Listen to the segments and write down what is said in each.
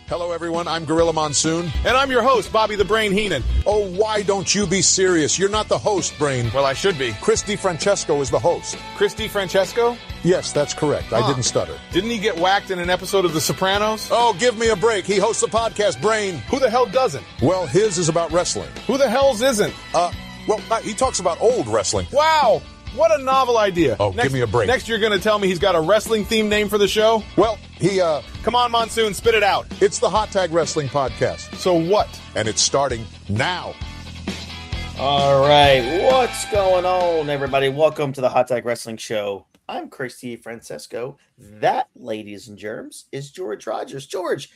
Hello, everyone. I'm Gorilla Monsoon. And I'm your host, Bobby the Brain Heenan. Oh, why don't you be serious? You're not the host, Brain. Well, I should be. Chris DiFrancesco is the host. Chris DiFrancesco? Yes, that's correct. I didn't stutter. Didn't he get whacked in an episode of The Sopranos? Oh, give me a break. He hosts a podcast, Brain. Who the hell doesn't? Well, his is about wrestling. Who the hell's isn't? He talks about old wrestling. Wow! What a novel idea. Oh, give me a break. Next, you're going to tell me he's got a wrestling-themed name for the show? Well, Come on, Monsoon, spit it out. it's the Hot Tag Wrestling Podcast, So what? and it's starting now. All right, what's going on, everybody? Welcome to the Hot Tag Wrestling Show. I'm Chris Francesco. That, ladies and germs, is George Rogers. George,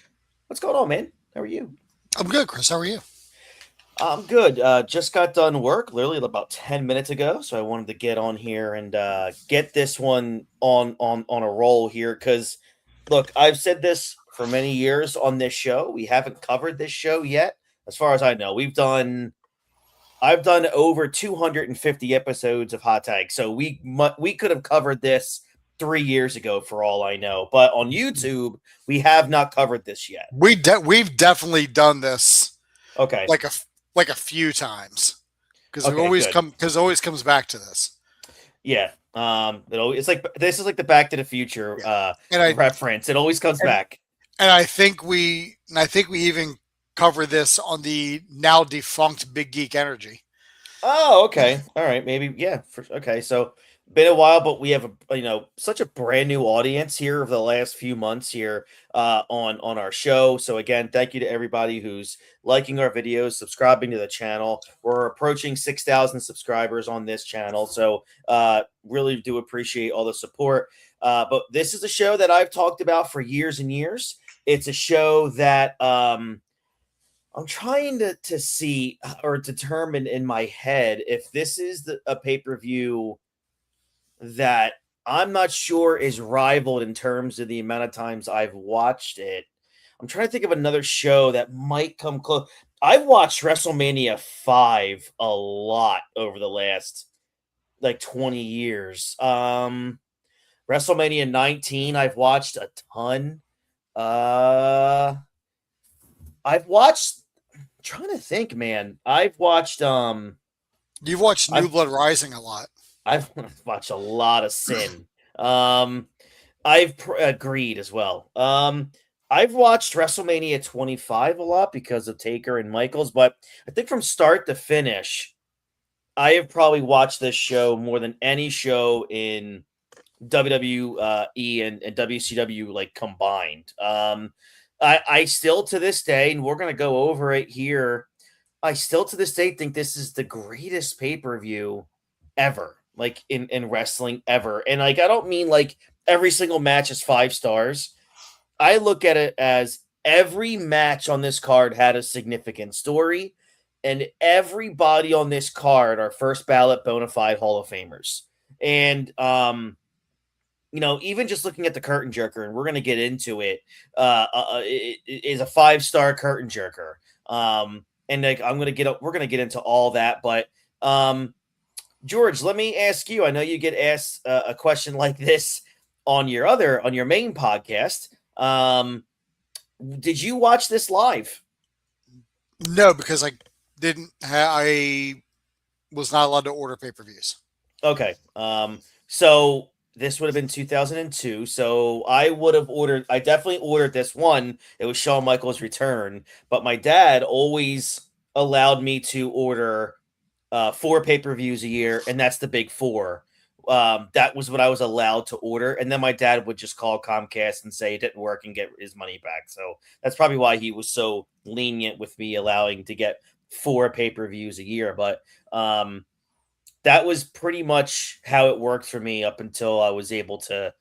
what's going on, man? How are you? I'm good, Chris. How are you? I'm good. Just got done work literally about 10 minutes ago, so I wanted to get on here and get this one on a roll here because, look, I've said this for many years on this show. We haven't covered this show yet, as far as I know. I've done over 250 episodes of Hot Tag, so we could have covered this 3 years ago for all I know. But on YouTube, we have not covered this yet. We've definitely done this. Okay, like a few times because Okay, it always comes back to this. yeah. It's like this is like the Back to the Future reference. It always comes back. And I think we even cover this on the now defunct Big Geek Energy. Oh, okay. All right. Maybe. Yeah. Okay. So been a while, but we have such a brand new audience here over the last few months here on our show. So again, thank you to everybody who's liking our videos, subscribing to the channel. We're approaching 6,000 subscribers on this channel. So really do appreciate all the support. But this is a show that I've talked about for years and years. It's a show that I'm trying to see or determine in my head if this is a pay-per-view that I'm not sure is rivaled in terms of the amount of times I've watched it. I'm trying to think of another show that might come close. I've watched WrestleMania 5 a lot over the last 20 years. WrestleMania 19 I've watched a ton. I've watched, I'm trying to think, man. I've watched You've watched New Blood Rising a lot. I've watched a lot of Sin. I've agreed as well. I've watched WrestleMania 25 a lot because of Taker and Michaels, but I think from start to finish, I have probably watched this show more than any show in WWE and WCW combined. I still to this day, and we're going to go over it here, I still to this day think this is the greatest pay-per-view ever. In wrestling ever. And I don't mean every single match is 5 stars. I look at it as every match on this card had a significant story, and everybody on this card are first ballot bona fide Hall of Famers. And even just looking at the curtain jerker, and we're going to get into it, it is a 5-star curtain jerker. And we're going to get into all that, but George, let me ask you. I know you get asked a question like this on your main podcast. Did you watch this live? No, because I was not allowed to order pay-per-views. Okay. So this would have been 2002. So I definitely ordered this one. It was Shawn Michaels' return, but my dad always allowed me to order 4 pay-per-views a year, and that's the big 4. That was what I was allowed to order, and then my dad would just call Comcast and say it didn't work and get his money back. So that's probably why he was so lenient with me allowing to get 4 pay-per-views a year. But that was pretty much how it worked for me up until I was able to,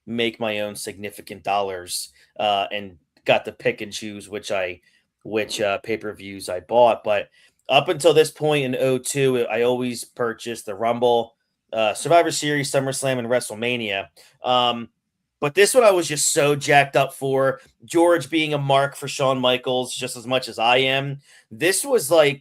make my own significant dollars and got to pick and choose which pay-per-views I bought. But up until this point in 2002, I always purchased the Rumble, Survivor Series, SummerSlam, and WrestleMania. But this one I was just so jacked up for. George being a mark for Shawn Michaels just as much as I am. This was I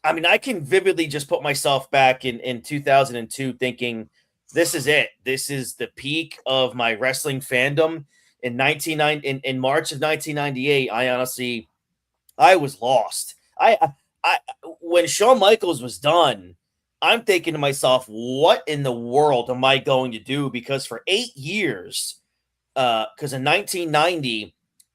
can vividly just put myself back in 2002 thinking, this is it. This is the peak of my wrestling fandom. in in March of 1998, I was lost. I when Shawn Michaels was done, I'm thinking to myself, what in the world am I going to do? Because for 8 years, because in 1990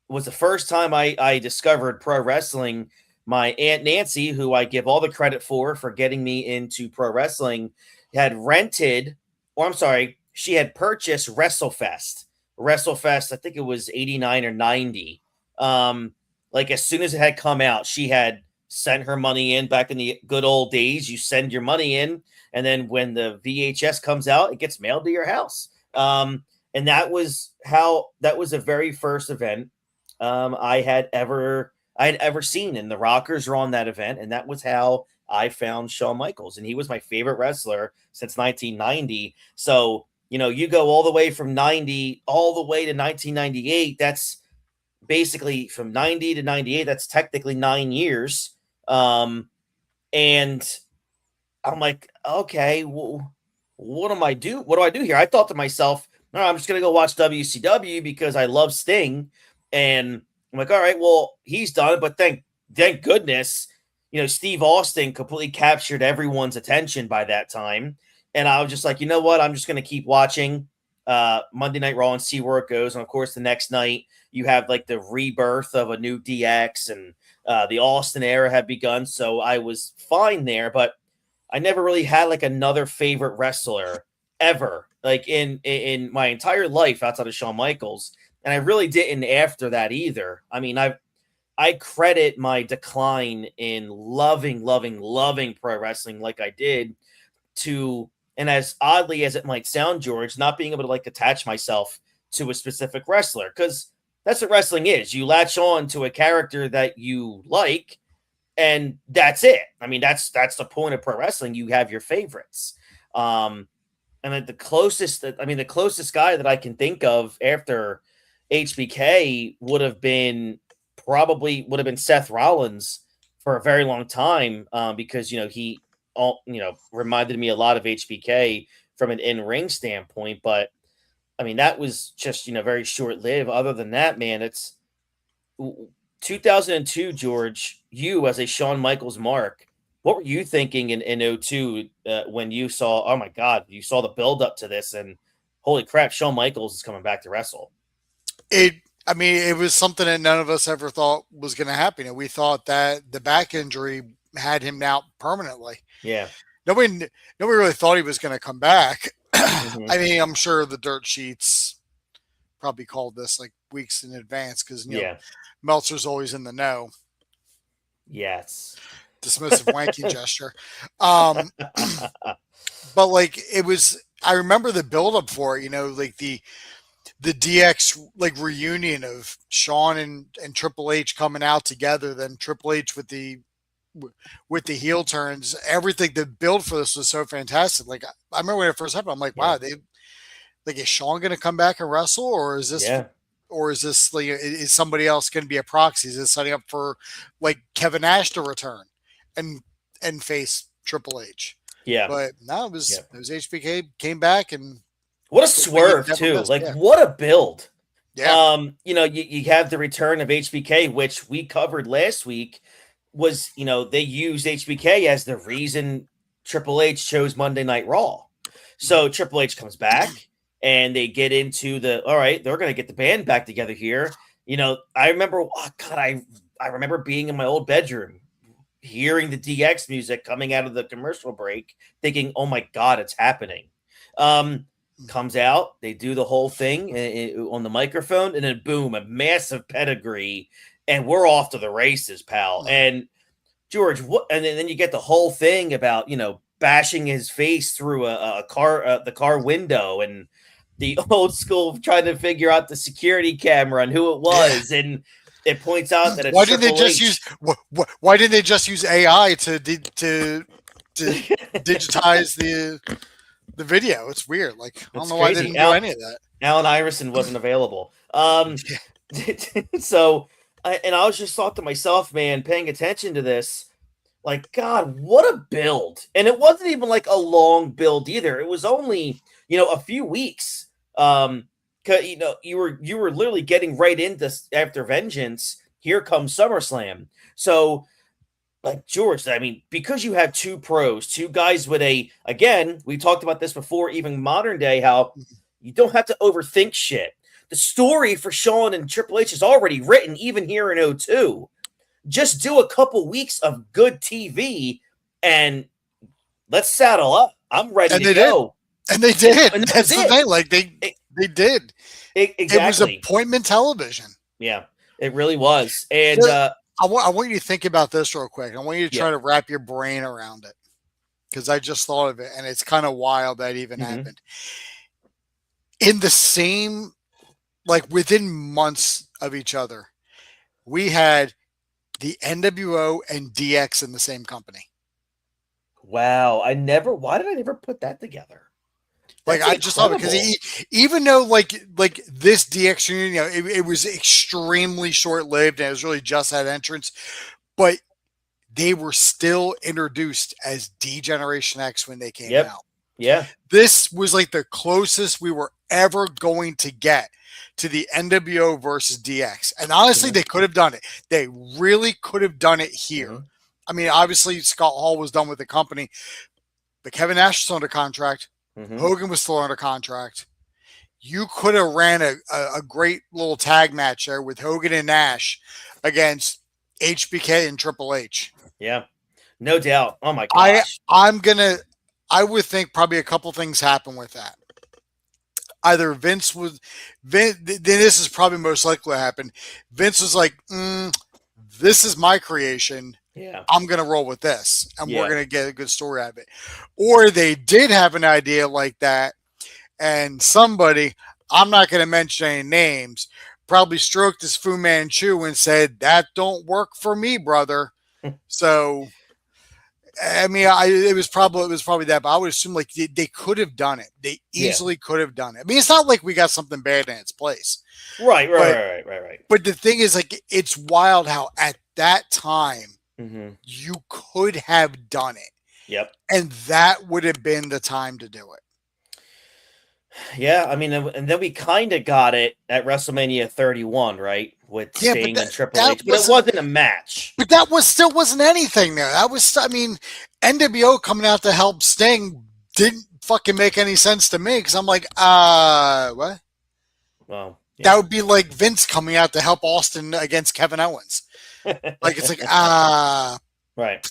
was the first time I discovered pro wrestling. My Aunt Nancy, who I give all the credit for getting me into pro wrestling, had rented, or I'm sorry, she had purchased WrestleFest. WrestleFest, I think it was 89 or 90. Like as soon as it had come out, she had sent her money in. Back in the good old days, you send your money in, and then when the VHS comes out, it gets mailed to your house. And that was the very first event I had ever seen, and the Rockers were on that event, and that was how I found Shawn Michaels, and he was my favorite wrestler since 1990. So, you go all the way from 90 all the way to 1998. That's basically from 90 to 98. That's technically 9 years. And I'm like, okay, well, what do I do here? I thought to myself, no, I'm just going to go watch WCW because I love Sting. And I'm like, all right, well, he's done, but thank goodness, Steve Austin completely captured everyone's attention by that time. And I was just like, you know what? I'm just going to keep watching Monday Night Raw and see where it goes. And of course, the next night you have like the rebirth of a new DX, and the Austin era had begun. So I was fine there, but I never really had like another favorite wrestler ever, like in my entire life outside of Shawn Michaels. And I really didn't after that either. I mean, I credit my decline in loving pro wrestling like I did to, and as oddly as it might sound, George, not being able to like attach myself to a specific wrestler, because that's what wrestling is. You latch on to a character that you like, and that's it. I mean, that's the point of pro wrestling. You have your favorites. And the closest guy that I can think of after HBK would have been Seth Rollins for a very long time, because he reminded me a lot of HBK from an in-ring standpoint. But I mean, that was just very short-lived. Other than that, man, it's 2002, George. You as a Shawn Michaels mark, what were you thinking in 02 when you saw? Oh my God, you saw the build-up to this, and holy crap, Shawn Michaels is coming back to wrestle. It was something that none of us ever thought was going to happen. And we thought that the back injury had him out permanently. Yeah. Nobody really thought he was going to come back. Mm-hmm. I mean, I'm sure the dirt sheets probably called this like weeks in advance because, Meltzer's always in the know. Yes. Dismissive wanky gesture. But like I remember the buildup for it, like the DX like reunion of Shawn and Triple H coming out together, then Triple H with the heel turns. Everything, the build for this was so fantastic. Like I remember when it first happened, I'm like, wow, is Shawn going to come back and wrestle, or is this like, is somebody else going to be a proxy? Is it setting up for like Kevin Nash to return and face Triple H? Yeah, but no, it was HBK came back, and what a swerve too! What a build! Yeah, you have the return of HBK, which we covered last week. Was they used HBK as the reason Triple H chose Monday Night Raw. So Triple H comes back, and they get into all right, they're going to get the band back together here. I remember, I remember being in my old bedroom, hearing the DX music coming out of the commercial break, thinking, oh my God, it's happening. Comes out, they do the whole thing on the microphone, and then boom, a massive pedigree, and we're off to the races, pal. And George, and then you get the whole thing about, bashing his face through a car, the car window, and the old school trying to figure out the security camera and who it was. Yeah. And it points out that it's why didn't they just use AI to digitize the video? It's weird. Like, I don't know why they didn't do any of that. Alan Iverson wasn't available. So, and I was just thought to myself, man, paying attention to this, like, God, what a build. And it wasn't even like a long build either. It was only, a few weeks. You know, you were literally getting right into after Vengeance. Here comes SummerSlam. So, like George, I mean, because you have two pros, two guys with again, we talked about this before, even modern day, how you don't have to overthink shit. The story for Shawn and Triple H is already written, even here in '02. Just do a couple weeks of good TV and let's saddle up. I'm ready to go. And they did. And that's the thing. Like they did. Exactly. It was appointment television. Yeah, it really was. And I want you to think about this real quick. I want you to try to wrap your brain around it, because I just thought of it, and it's kind of wild that even happened. In the same, like within months of each other, we had the NWO and DX in the same company. Wow, why did I never put that together? Like, I just thought, because even though like this DX union, you know, it was extremely short lived and it was really just that entrance, but they were still introduced as D-Generation X when they came out. Yeah, this was like the closest we were ever going to get to the NWO versus DX, and honestly, they could have done it. They really could have done it here. I mean, obviously, Scott Hall was done with the company, but Kevin Nash was under contract. Hogan was still under contract. You could have ran a great little tag match there with Hogan and Nash against HBK and Triple H. Yeah, no doubt. Oh my gosh. I would think probably a couple things happen with that. Either Vince, then this is probably most likely what happened. Vince was like, this is my creation. Yeah, I'm going to roll with this, and we're going to get a good story out of it. Or they did have an idea like that, and somebody, I'm not going to mention any names, probably stroked his Fu Manchu and said, that don't work for me, brother. So, I mean, it was probably that, but I would assume like they could have done it. They easily could have done it. I mean, it's not like we got something bad in its place. Right. But the thing is, like, it's wild how at that time, you could have done it. Yep. And that would have been the time to do it. Yeah, I mean, and then we kind of got it at WrestleMania 31, right? With Sting and Triple H. But it wasn't a match. But that still wasn't anything there. That was, I mean, NWO coming out to help Sting didn't fucking make any sense to me, because I'm like, what? Well, that would be like Vince coming out to help Austin against Kevin Owens. Like, it's like, right.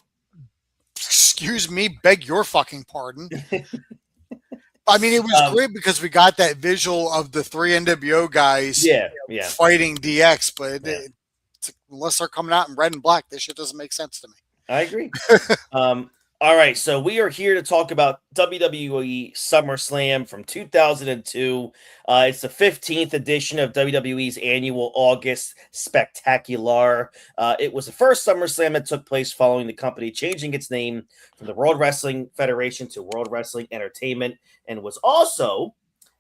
Excuse me, beg your fucking pardon. I mean, it was great because we got that visual of the three NWO guys fighting DX, but unless they're coming out in red and black, this shit doesn't make sense to me. I agree. All right, so we are here to talk about WWE SummerSlam from 2002. It's the 15th edition of WWE's annual August Spectacular. It was the first SummerSlam that took place following the company changing its name from the World Wrestling Federation to World Wrestling Entertainment, and was also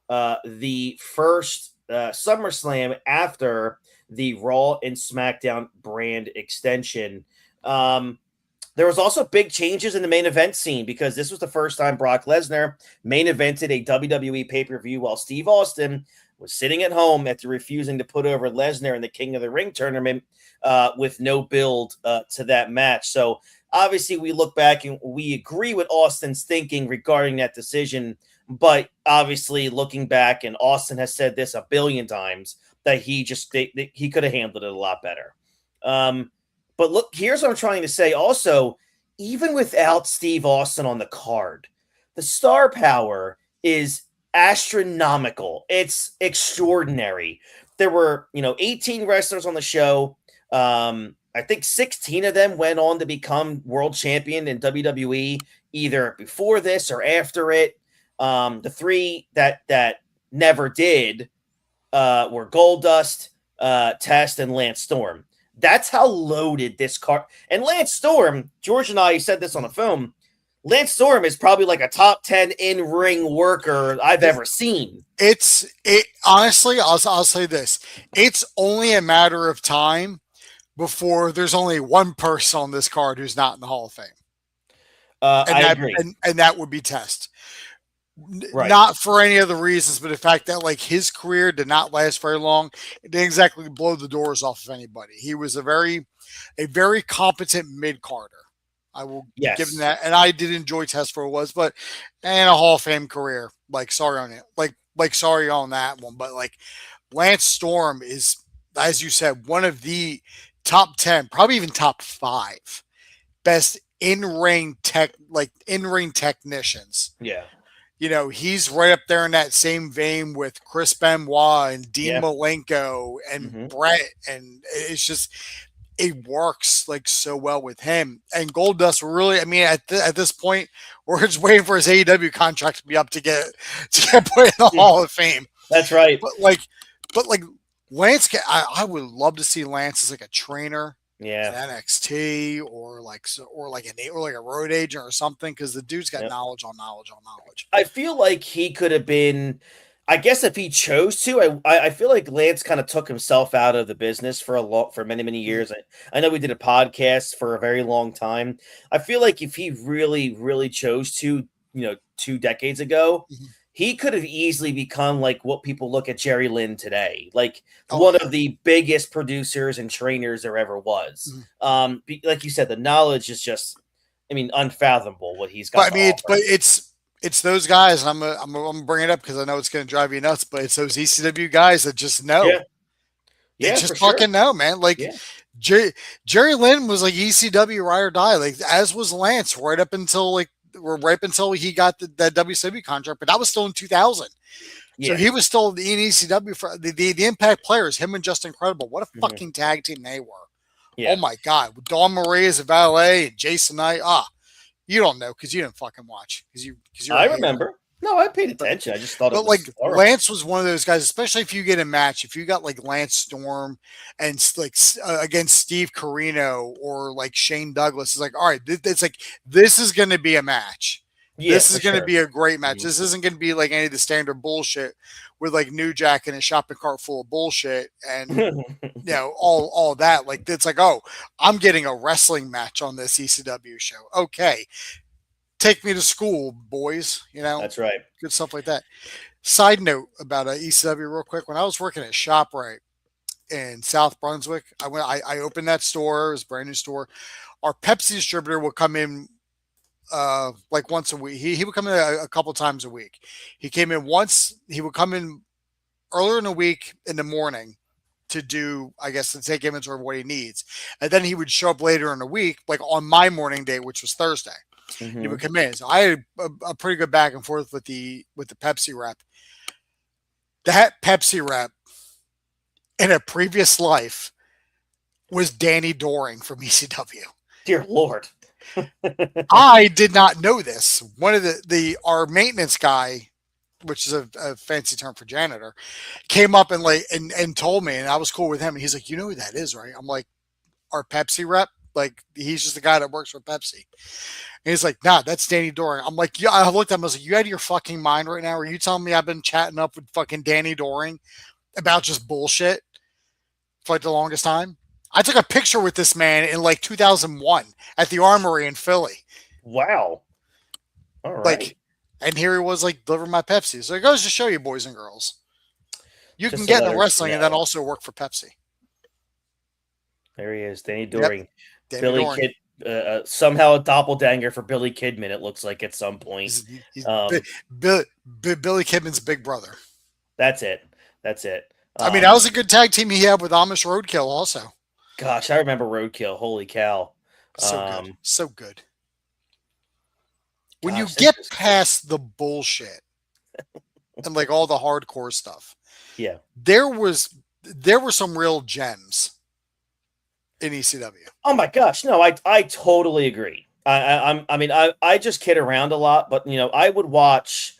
the first SummerSlam after the Raw and SmackDown brand extension. There was also big changes in the main event scene, because this was the first time Brock Lesnar main evented a WWE pay-per-view while Steve Austin was sitting at home after refusing to put over Lesnar in the King of the Ring tournament with no build to that match. So obviously we look back and we agree with Austin's thinking regarding that decision, but obviously looking back, and Austin has said this a billion times, that he could have handled it a lot better. But look, here's what I'm trying to say. Also, even without Steve Austin on the card, the star power is astronomical. It's extraordinary. There were, 18 wrestlers on the show. I think 16 of them went on to become world champion in WWE, either before this or after it. The three that never did were Goldust, Test, and Lance Storm. That's how loaded this card. And Lance Storm, George and I said this on the phone, Lance Storm is probably like a top 10 in-ring worker I've ever seen. Honestly, I'll say this. It's only a matter of time before there's only one person on this card who's not in the Hall of Fame. I agree. And that would be Test. Right. Not for any other reasons, but the fact that like his career did not last very long. It didn't exactly blow the doors off of anybody. He was a very competent mid carder. I will give him Yes. that. And I did enjoy Test for what it was, but and a Hall of Fame career. Like sorry on it. Like sorry on that one. But like Lance Storm is, as you said, one of the top 10, probably even top 5 best in-ring technicians. Yeah. You know, he's right up there in that same vein with Chris Benoit and Dean Yeah. Malenko and Brett. And it's just, it works like so well with him. And Goldust really, I mean, at this point, we're just waiting for his AEW contract to be up to get put in the Hall of Fame. That's right. But like Lance, I would love to see Lance as like a trainer. Yeah. An NXT or like a road agent or something, because the dude's got knowledge on knowledge on knowledge. I feel like he could have been, I guess if he chose to, I feel like Lance kind of took himself out of the business for many years. I know we did a podcast for a very long time. I feel like if he really chose to, 2 decades ago, he could have easily become like what people look at Jerry Lynn today, like one of the biggest producers and trainers there ever was. Like you said, the knowledge is just, unfathomable what he's got. But it's those guys, and I'm gonna bring it up because I know it's gonna drive you nuts. But it's those ECW guys that just know. They just fucking know, man. Like Jerry Lynn was like ECW ride or die, like as was Lance right up until he got that WCW contract, but that was still in 2000. Yeah. So he was still in ECW for the Impact players, him and Just Incredible. What a fucking tag team they were. Yeah. Oh my God. With Dawn Marie as a valet and Jason Knight. You don't know because you didn't fucking watch. I remember. No, I paid attention. I just thought it was like horrible. Lance was one of those guys, especially if you get a match, if you got like Lance Storm and like against Steve Corino or like Shane Douglas, it's like, all right, it's like this is going to be a match. Yeah, this is going to be a great match. This isn't going to be like any of the standard bullshit with like New Jack and a shopping cart full of bullshit and all that. Like it's like, oh, I'm getting a wrestling match on this ECW show. Okay. Take me to school, boys. That's right. Good stuff like that. Side note about ECW real quick. When I was working at ShopRite in South Brunswick, I opened that store. It was a brand new store. Our Pepsi distributor would come in like once a week. He would come in a couple times a week. He came in once. He would come in earlier in the week in the morning to take inventory of what he needs. And then he would show up later in the week, like on my morning day, which was Thursday. He would come in. So I had a pretty good back and forth with the Pepsi rep. That Pepsi rep in a previous life was Danny Doring from ECW. Dear Lord. I did not know this. One of our maintenance guy, which is a fancy term for janitor, came up and told me, and I was cool with him. And he's like, you know who that is, right? I'm like, our Pepsi rep? Like, he's just the guy that works for Pepsi. And he's like, nah, that's Danny Doring. I'm like, yeah, I looked at him. I was like, you out of your fucking mind right now? Are you telling me I've been chatting up with fucking Danny Doring about just bullshit for like the longest time? I took a picture with this man in like 2001 at the Armory in Philly. Wow. All right. And here he was like delivering my Pepsi. So it goes to show you, boys and girls, you can get into wrestling and then also work for Pepsi. There he is, Danny Doring. Yep. Billy Doring. Kid, somehow a doppelganger for Billy Kidman. It looks like at some point. He's Billy Kidman's big brother. That's it. I mean, that was a good tag team he had with Amish Roadkill also. Gosh, I remember Roadkill. Holy cow. So good. When you get past the bullshit and like all the hardcore stuff, there were some real gems in ECW. Oh my gosh, no, I totally agree. I just kid around a lot, but I would watch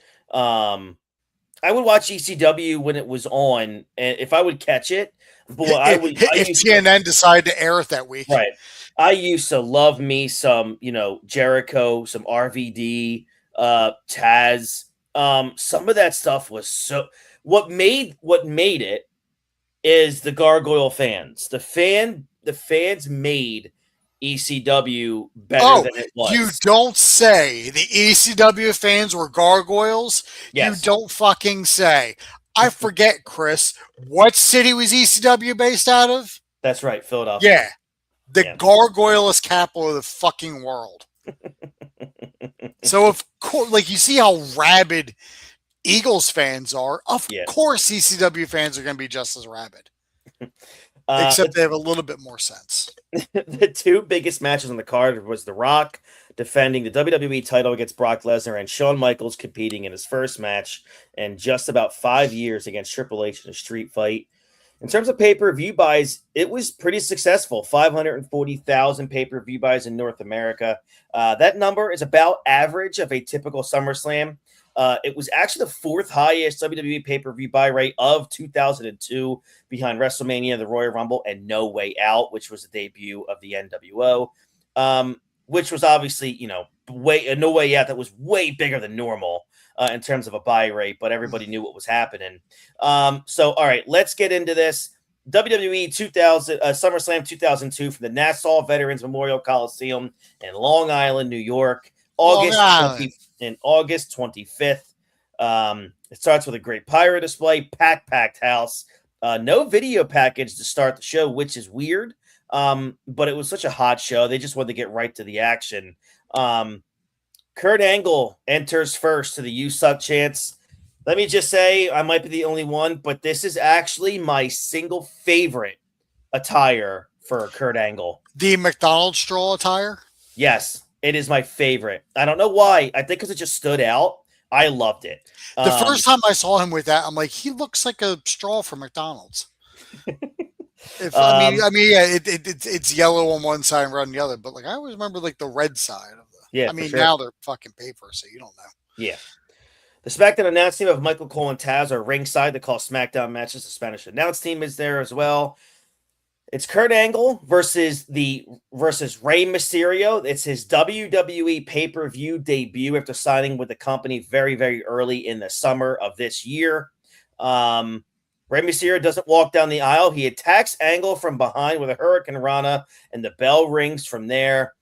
ECW when it was on, and if I would catch it, boy, if TNN decided to air it that week, right? I used to love me some, Jericho, some RVD, Taz. Some of that stuff was so. What made it is the Gargoyle fans. The fans made ECW better than it was. You don't say the ECW fans were gargoyles. Yes. You don't fucking say. I forget, Chris. What city was ECW based out of? That's right, Philadelphia. Yeah. The gargoyleless capital of the fucking world. So, of course, like, you see how rabid Eagles fans are. Of course, ECW fans are going to be just as rabid. Except they have a little bit more sense. The two biggest matches on the card was The Rock defending the WWE title against Brock Lesnar and Shawn Michaels competing in his first match in just about 5 years against Triple H in a street fight. In terms of pay-per-view buys, it was pretty successful. 540,000 pay-per-view buys in North America. That number is about average of a typical SummerSlam. It was actually the fourth highest WWE pay-per-view buy rate of 2002 behind WrestleMania, the Royal Rumble, and No Way Out, which was the debut of the NWO, which was obviously, No Way Out that was way bigger than normal in terms of a buy rate, but everybody knew what was happening. So, all right, let's get into this. WWE SummerSlam 2002 from the Nassau Veterans Memorial Coliseum in Long Island, New York. August 25th. It starts with a great pyro display, packed house. No video package to start the show, which is weird. But it was such a hot show. They just wanted to get right to the action. Kurt Angle enters first to the "You Suck" chants. Let me just say, I might be the only one, but this is actually my single favorite attire for Kurt Angle. The McDonald's straw attire? Yes. It is my favorite. I don't know why. I think because it just stood out. I loved it. The first time I saw him with that, I'm like, he looks like a straw from McDonald's. It's yellow on one side and red on the other, but like I always remember like the red side of the. Yeah, now they're fucking paper, so you don't know. Yeah. The SmackDown announce team of Michael Cole and Taz are ringside to call SmackDown matches. The Spanish announce team is there as well. It's Kurt Angle versus Rey Mysterio. It's his WWE pay-per-view debut after signing with the company very, very early in the summer of this year. Rey Mysterio doesn't walk down the aisle. He attacks Angle from behind with a Hurricane Rana, and the bell rings from there.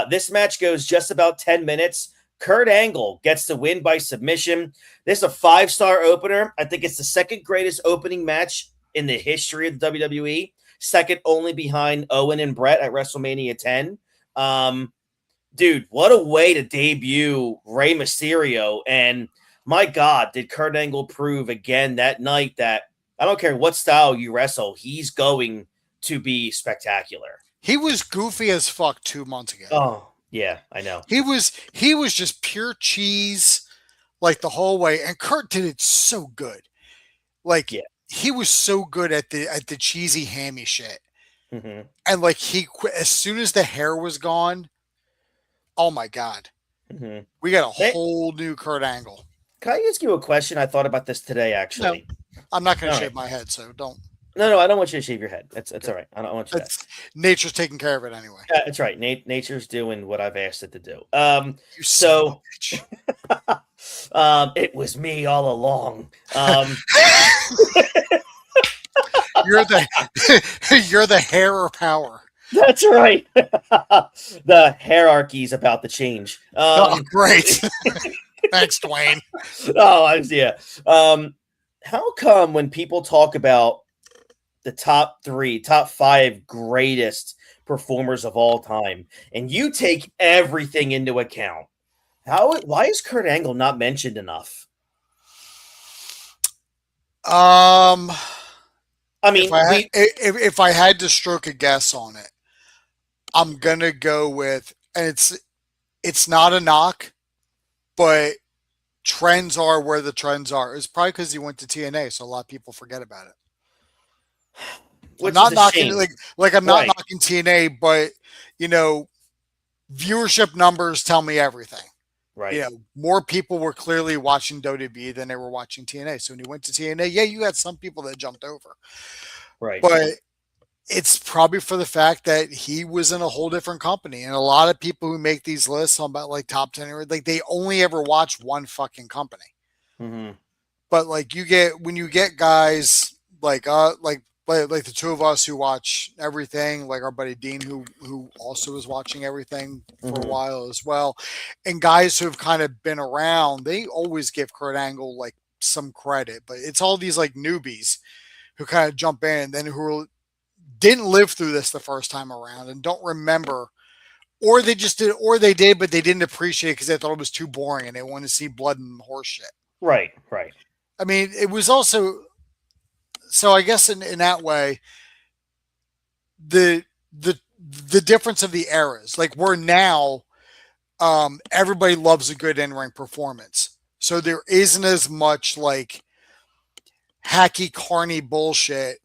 This match goes just about 10 minutes. Kurt Angle gets the win by submission. This is a 5-star opener. I think it's the second greatest opening match in the history of the WWE. Second only behind Owen and Brett at WrestleMania 10. Dude, what a way to debut Rey Mysterio. And my God, did Kurt Angle prove again that night that I don't care what style you wrestle, he's going to be spectacular. He was goofy as fuck 2 months ago. Oh, yeah, I know. He was just pure cheese like the whole way. And Kurt did it so good. Like, yeah. He was so good at the cheesy hammy shit. Mm-hmm. And like as soon as the hair was gone, oh my God. Mm-hmm. We got a whole new Kurt Angle. Can I ask you a question? I thought about this today, actually. No, I'm not going to shave my head, so don't. No, I don't want you to shave your head. It's all right. I don't want you to. Nature's taking care of it anyway. Yeah, that's right. Nature's doing what I've asked it to do. You son of a bitch. It was me all along. You're the hair or power. That's right. The hierarchy's about to change. Great. Thanks, Dwayne. How come when people talk about the top 5 greatest performers of all time, and you take everything into account, why is Kurt Angle not mentioned enough? I mean, if I had to stroke a guess on it, I'm gonna go with, and it's not a knock, but trends are where the trends are. It's probably because he went to TNA, so a lot of people forget about it. I'm not knocking I'm not knocking TNA, but viewership numbers tell me everything. Right. More people were clearly watching WWE than they were watching TNA. So when he went to TNA, you had some people that jumped over. Right. But it's probably for the fact that he was in a whole different company. And a lot of people who make these lists on about like top 10, like they only ever watch one fucking company. Mm-hmm. But like when you get guys like like the two of us who watch everything, like our buddy Dean, who also was watching everything for a while as well, and guys who have kind of been around, they always give Kurt Angle like some credit, but it's all these like newbies who kind of jump in and then who didn't live through this the first time around and don't remember, or they just did, or they did, but they didn't appreciate it because they thought it was too boring and they wanted to see blood and horse shit. Right. I mean, it was also, so I guess in that way, the difference of the eras, like we're now, everybody loves a good in-ring performance. So there isn't as much like hacky, carny bullshit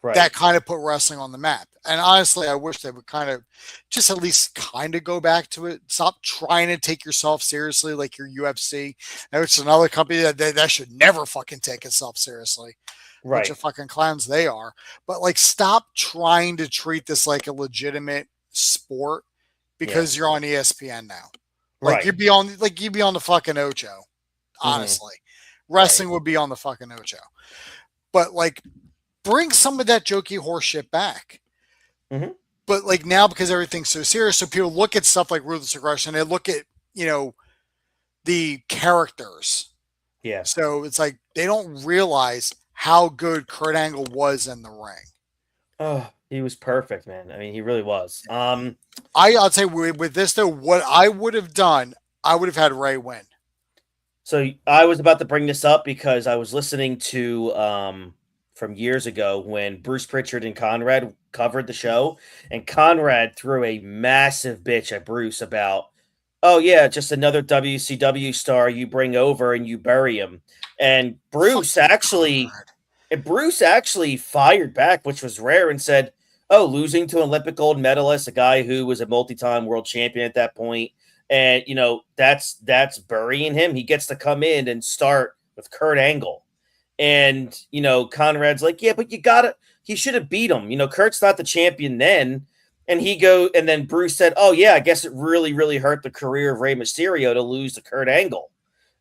that kind of put wrestling on the map. And honestly, I wish they would kind of just at least kind of go back to it. Stop trying to take yourself seriously like your UFC. Now it's another company that should never fucking take itself seriously. Right. Bunch of fucking clowns they are. But like, stop trying to treat this like a legitimate sport because you're on ESPN now. Like you'd be on the fucking Ocho. Honestly, wrestling would be on the fucking Ocho. But like, bring some of that jokey horse shit back. But like now, because everything's so serious, so people look at stuff like Ruthless Aggression, they look at, you know, the characters. Yeah. So it's like they don't realize how good Kurt Angle was in the ring. Oh, he was perfect, man. I mean, he really was. I'll say with this though, what I would have done, I would have had Ray win. So I was about to bring this up because I was listening to from years ago when Bruce Pritchard and Conrad covered the show, and Conrad threw a massive bitch at Bruce about, oh yeah, just another WCW star you bring over and you bury him. And Bruce actually fired back, which was rare, and said, oh, losing to Olympic gold medalist, a guy who was a multi-time world champion at that point, and you know, that's burying him. He gets to come in and start with Kurt Angle. And, you know, Conrad's like, yeah, but he should have beat him. You know, Kurt's not the champion then. And then Bruce said, oh yeah, I guess it really, really hurt the career of Rey Mysterio to lose to Kurt Angle.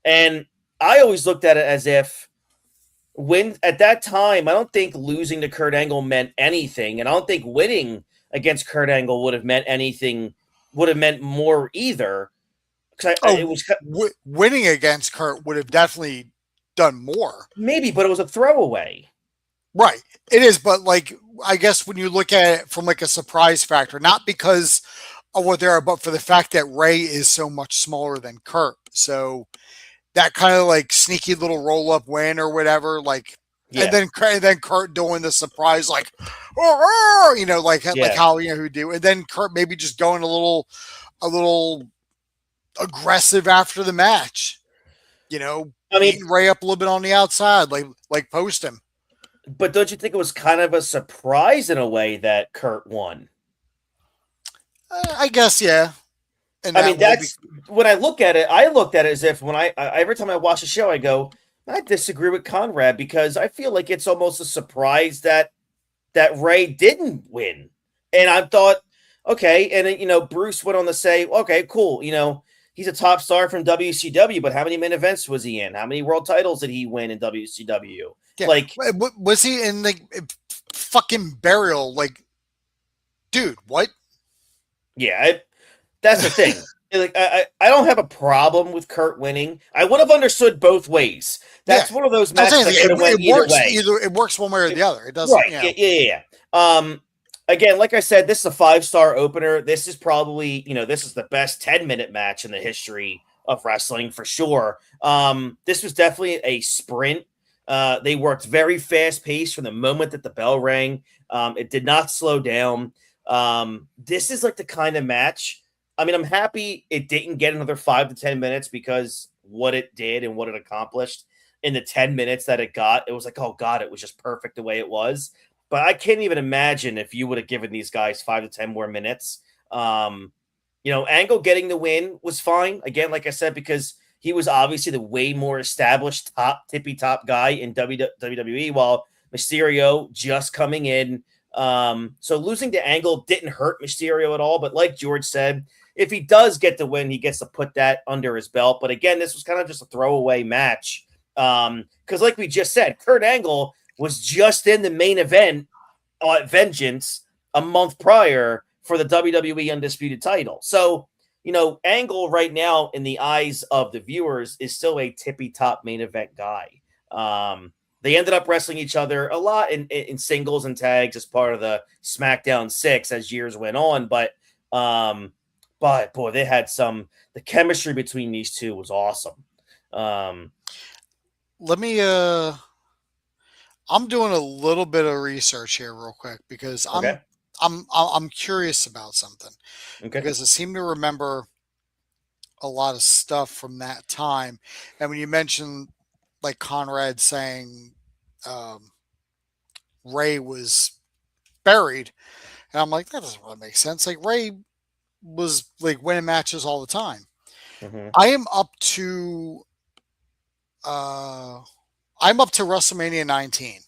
And I always looked at it as if at that time, I don't think losing to Kurt Angle meant anything. And I don't think winning against Kurt Angle would have meant anything, would have meant more either. Winning against Kurt would have definitely done more. Maybe, but it was a throwaway. Right. It is, but like, I guess when you look at it from like a surprise factor, not because of what they are, but for the fact that Ray is so much smaller than Kurt. So that kind of like sneaky little roll up win or whatever, like, and then Kurt doing the surprise, like, you know, like how, you know, who do, and then Kurt maybe just going a little aggressive after the match, you know, beating Ray up a little bit on the outside, like post him. But don't you think it was kind of a surprise in a way that Kurt won? I guess, yeah. And I mean, when I looked at it as if when I every time I watch a show, I go, I disagree with Conrad because I feel like it's almost a surprise that Ray didn't win. And I thought, okay. And then, you know, Bruce went on to say, okay, cool. You know, he's a top star from WCW, but how many main events was he in? How many world titles did he win in WCW? Yeah. Like, was he in the fucking Burial? Like, dude, what? Yeah, that's the thing. Like, I don't have a problem with Kurt winning. I would have understood both ways. That's one of those matches that could have went either way. It works one way or the other. It doesn't. Right. Yeah. Again, like I said, this is a 5-star opener. This is probably, you know, this is the best 10-minute match in the history of wrestling for sure. This was definitely a sprint. They worked very fast paced from the moment that the bell rang. It did not slow down. This is like the kind of match. I mean, I'm happy it didn't get another 5 to 10 minutes because what it did and what it accomplished in the 10 minutes that it got, it was like, oh God, it was just perfect the way it was. But I can't even imagine if you would have given these guys 5 to 10 more minutes. You know, Angle getting the win was fine. Again, like I said, because he was obviously the way more established tippy top guy in WWE, while Mysterio just coming in. So losing to Angle didn't hurt Mysterio at all. But like George said, if he does get the win, he gets to put that under his belt. But again, this was kind of just a throwaway match. Because like we just said, Kurt Angle was just in the main event Vengeance a month prior for the WWE Undisputed title. So, Angle right now in the eyes of the viewers is still a tippy top main event guy. They ended up wrestling each other a lot in singles and tags as part of the SmackDown 6 as years went on. But boy, they had the chemistry between these two was awesome. Let me, I'm doing a little bit of research here real quick because I'm curious about something. Okay. Because I seem to remember a lot of stuff from that time. And when you mentioned like Conrad saying Ray was buried, and I'm like, that doesn't really make sense. Like Ray was like winning matches all the time. Mm-hmm. I'm up to WrestleMania 19.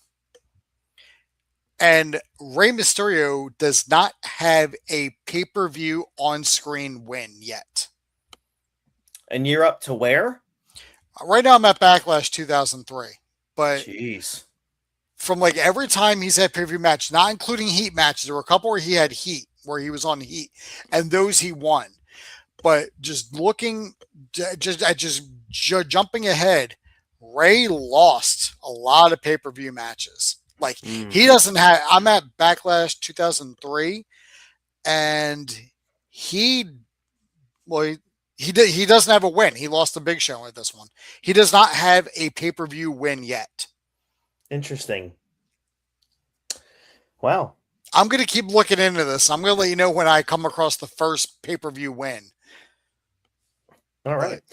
And Rey Mysterio does not have a pay-per-view on-screen win yet. And you're up to where? Right now I'm at Backlash 2003. But jeez, from like every time he's had pay-per-view match, not including heat matches, there were a couple where he had heat, where he was on heat, and those he won. But just jumping ahead, Ray lost a lot of pay-per-view matches. Like he doesn't have. I'm at Backlash 2003, and he doesn't have a win. He lost the Big Show at this one. He does not have a pay-per-view win yet. Interesting. Wow. I'm going to keep looking into this. I'm going to let you know when I come across the first pay-per-view win. All right.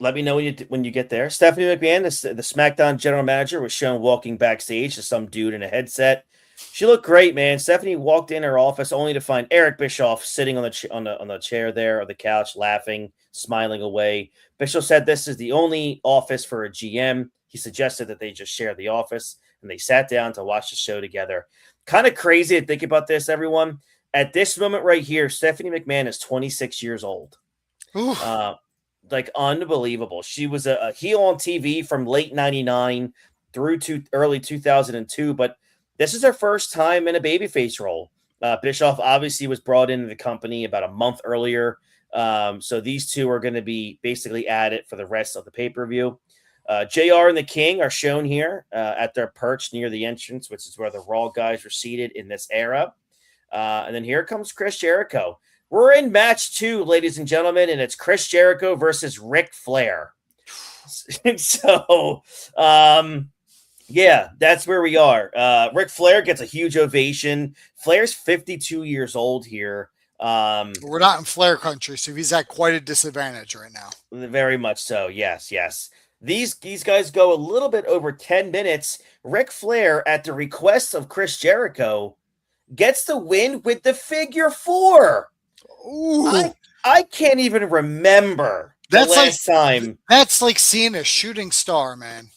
Let me know when you get there. Stephanie McMahon, the SmackDown general manager, was shown walking backstage to some dude in a headset. She looked great, man. Stephanie walked in her office only to find Eric Bischoff sitting on the chair there, or the couch, laughing, smiling away. Bischoff said this is the only office for a GM. He suggested that they just share the office, and they sat down to watch the show together. Kind of crazy to think about this, everyone. At this moment right here, Stephanie McMahon is 26 years old. Like unbelievable. She was a heel on TV from late 99 through to early 2002, but this is her first time in a babyface role. Bischoff obviously was brought into the company about a month earlier. So these two are going to be basically added for the rest of the pay-per-view. JR and the King are shown here at their perch near the entrance, which is where the Raw guys were seated in this era. And then here comes Chris Jericho. We're in match 2, ladies and gentlemen, and it's Chris Jericho versus Ric Flair. So, yeah, that's where we are. Ric Flair gets a huge ovation. Flair's 52 years old here. We're not in Flair country, so he's at quite a disadvantage right now. Very much so. Yes. These guys go a little bit over 10 minutes. Ric Flair, at the request of Chris Jericho, gets the win with the figure 4. Ooh. I can't even remember the last time. That's like seeing a shooting star, man.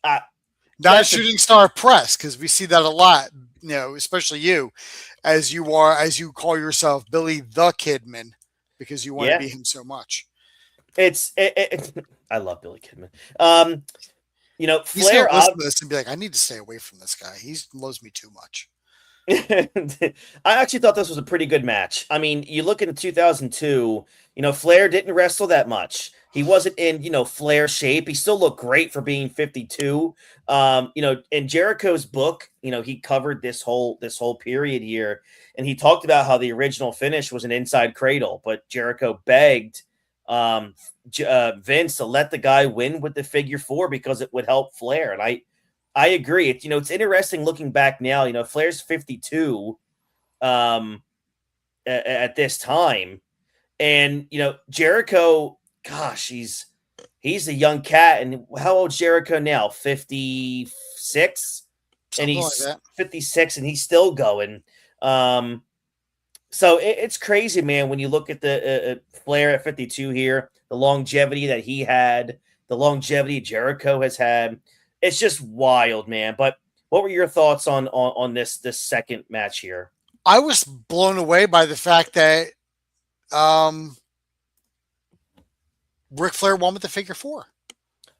Not a shooting star press, because we see that a lot, especially you, as you call yourself Billy the Kidman, because you want to be him so much. I love Billy Kidman. He's Flair gonna listen to this and be like, I need to stay away from this guy. He loves me too much. I actually thought this was a pretty good match. I mean, you look into 2002, Flair didn't wrestle that much. He wasn't in, Flair shape. He still looked great for being 52. In Jericho's book, he covered this whole period here, and he talked about how the original finish was an inside cradle, but Jericho begged Vince to let the guy win with the figure 4 because it would help Flair. And I agree. It's interesting looking back now. Flair's 52 at this time, and Jericho. Gosh, he's a young cat. And how old's Jericho now? 56, and he's like 56, and he's still going. So it's crazy, man. When you look at the Flair at 52 here, the longevity that he had, the longevity Jericho has had. It's just wild, man. But what were your thoughts on this second match here? I was blown away by the fact that Ric Flair won with the figure 4.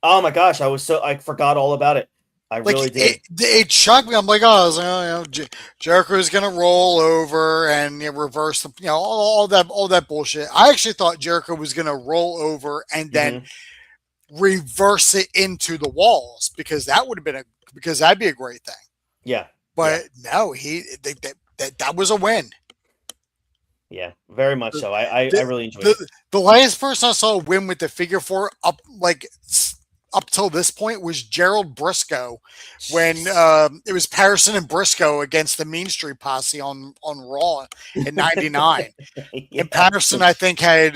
Oh my gosh, I forgot all about it. I Like really did. it shocked me. I'm like, oh, Jericho's gonna roll over and reverse the, all that bullshit. I actually thought Jericho was gonna roll over and then reverse it into the walls because that would have been because that'd be a great thing. Yeah. But no, that was a win. Yeah, very much so. I really enjoyed it. The last person I saw win with the figure four up till this point was Gerald Briscoe when it was Patterson and Briscoe against the Mean Street Posse on Raw in '99. Yeah. And Patterson, I think had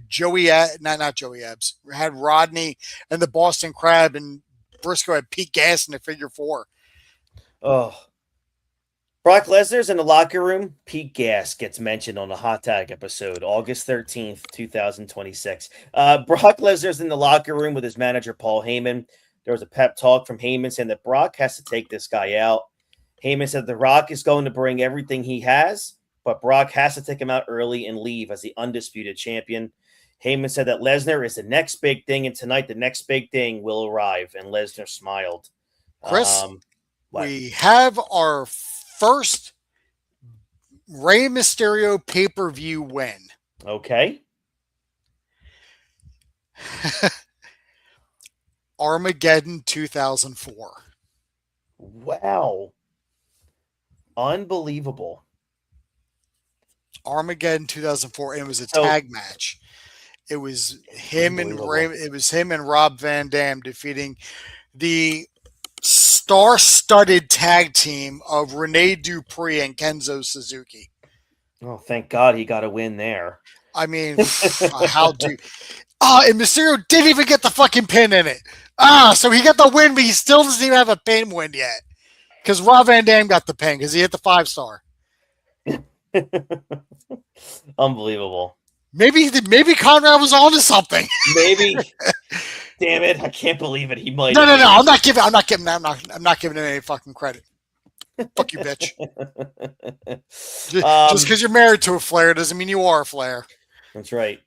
Joey, not Joey Ebbs, had Rodney and the Boston Crab, and Briscoe had Pete Gas in the figure four. Oh, Brock Lesnar's in the locker room. Pete Gas gets mentioned on the Hot Tag episode, August 13th, 2026. Brock Lesnar's in the locker room with his manager, Paul Heyman. There was a pep talk from Heyman saying that Brock has to take this guy out. Heyman said The Rock is going to bring everything he has, but Brock has to take him out early and leave as the undisputed champion. Heyman said that Lesnar is the next big thing, and tonight the next big thing will arrive, and Lesnar smiled. Chris, we have our first Rey Mysterio pay-per-view win. Okay. Armageddon 2004. Wow. Unbelievable. Armageddon 2004. And it was a tag match. It was him and Rob Van Dam defeating the star-studded tag team of Rene Dupree and Kenzo Suzuki. Oh, thank God he got a win there. I mean, how do... and Mysterio didn't even get the fucking pin in it. So he got the win, but he still doesn't even have a pin win yet. Because Rob Van Dam got the pin because he hit the 5-star. Unbelievable. Maybe Conrad was onto something. Maybe. Damn it! I can't believe it. He might. No. I'm not giving him any fucking credit. Fuck you, bitch. Just because you're married to a Flair doesn't mean you are a Flair. That's right.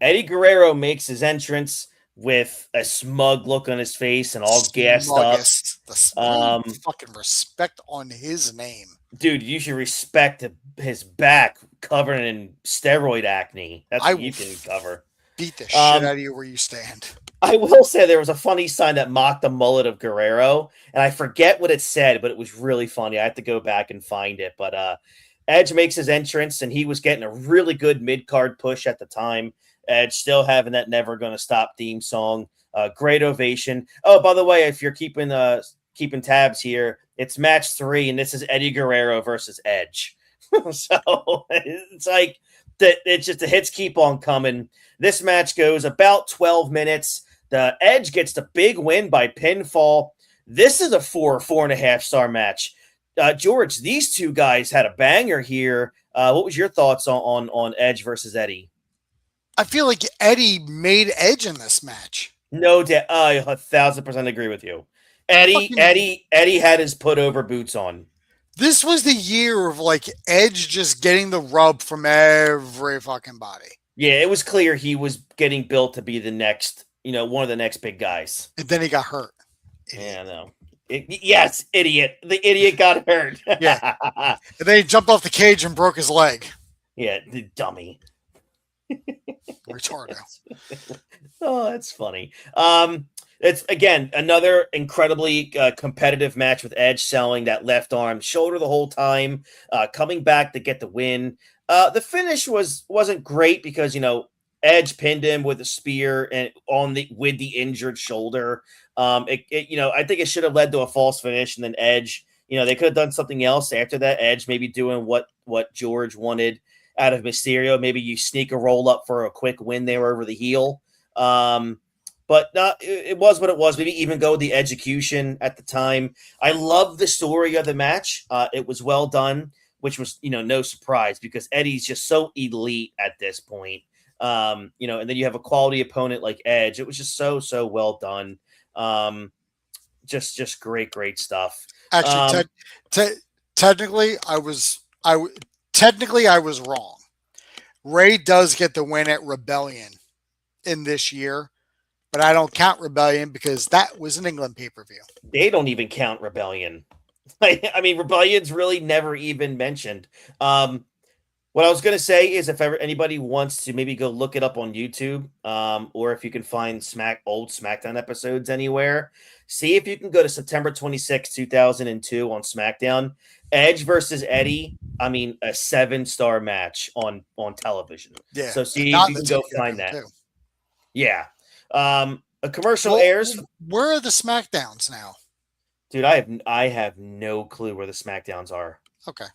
Eddie Guerrero makes his entrance with a smug look on his face and all gassed up. Fucking respect on his name. Dude, you should respect his back covered in steroid acne. That's what you can cover. Beat the shit out of you where you stand. I will say there was a funny sign that mocked the mullet of Guerrero, and I forget what it said, but it was really funny. I have to go back and find it. But Edge makes his entrance, and he was getting a really good mid-card push at the time. Edge still having that Never Gonna Stop theme song. Great ovation. Oh, by the way, if you're keeping tabs here, it's match 3, and this is Eddie Guerrero versus Edge. So it's like the hits keep on coming. This match goes about 12 minutes. The Edge gets the big win by pinfall. This is a 4.5 star match. George, these two guys had a banger here. What was your thoughts on Edge versus Eddie? I feel like Eddie made Edge in this match. No doubt. I 1,000% agree with you. Eddie had his put over boots on. This was the year of like Edge just getting the rub from every fucking body. Yeah, it was clear he was getting built to be the next, one of the next big guys. And then he got hurt. Idiot. Yeah, I know. Yes, idiot. The idiot got hurt. Yeah. And then he jumped off the cage and broke his leg. Yeah, the dummy. Retardo. Oh, that's funny. It's again another incredibly competitive match with Edge selling that left arm shoulder the whole time, coming back to get the win. The finish wasn't great because Edge pinned him with a spear and with the injured shoulder. I think it should have led to a false finish, and then Edge, they could have done something else after that. Edge maybe doing what George wanted out of Mysterio. Maybe you sneak a roll up for a quick win there over the heel. But it was what it was. Maybe even go with the execution at the time. I love the story of the match. It was well done, which was, no surprise because Eddie's just so elite at this point. And then you have a quality opponent like Edge. It was just so well done. Just great stuff. Actually, technically, I was wrong. Ray does get the win at Rebellion in this year, but I don't count Rebellion because that was an England pay-per-view. They don't even count Rebellion. I mean, Rebellion's really never even mentioned. What I was going to say is if ever anybody wants to maybe go look it up on YouTube, or if you can find old SmackDown episodes anywhere, see if you can go to September 26, 2002 on SmackDown. Edge versus Eddie, I mean, a 7-star match on television. Yeah. So see if you can go find that. Too. Yeah. A commercial airs. Where are the SmackDowns now? Dude, I have no clue where the SmackDowns are. Okay.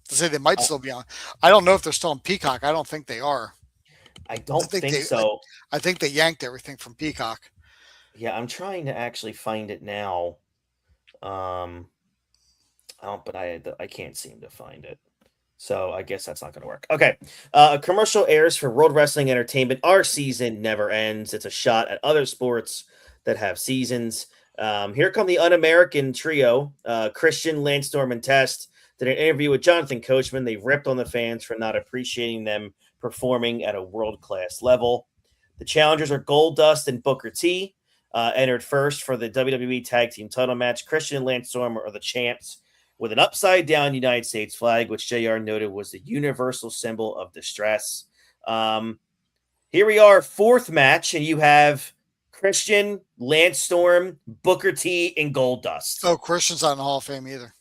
To say they might still be on. I don't know if they're still on Peacock. I don't think they are. I don't think so. I think they yanked everything from Peacock. Yeah, I'm trying to actually find it now. I can't seem to find it. So I guess that's not going to work. Okay. A commercial airs for World Wrestling Entertainment. Our season never ends. It's a shot at other sports that have seasons. Here come the Un-American trio, Christian, Landstorm, and Test. Did an interview with Jonathan Coachman. They ripped on the fans for not appreciating them performing at a world-class level. The challengers are Goldust and Booker T. Entered first for the WWE Tag Team title match. Christian and Landstorm are the champs with an upside-down United States flag, which JR noted was the universal symbol of distress. Here we are, fourth match, and you have Christian, Landstorm, Booker T, and Goldust. Oh, Christian's not in the Hall of Fame either.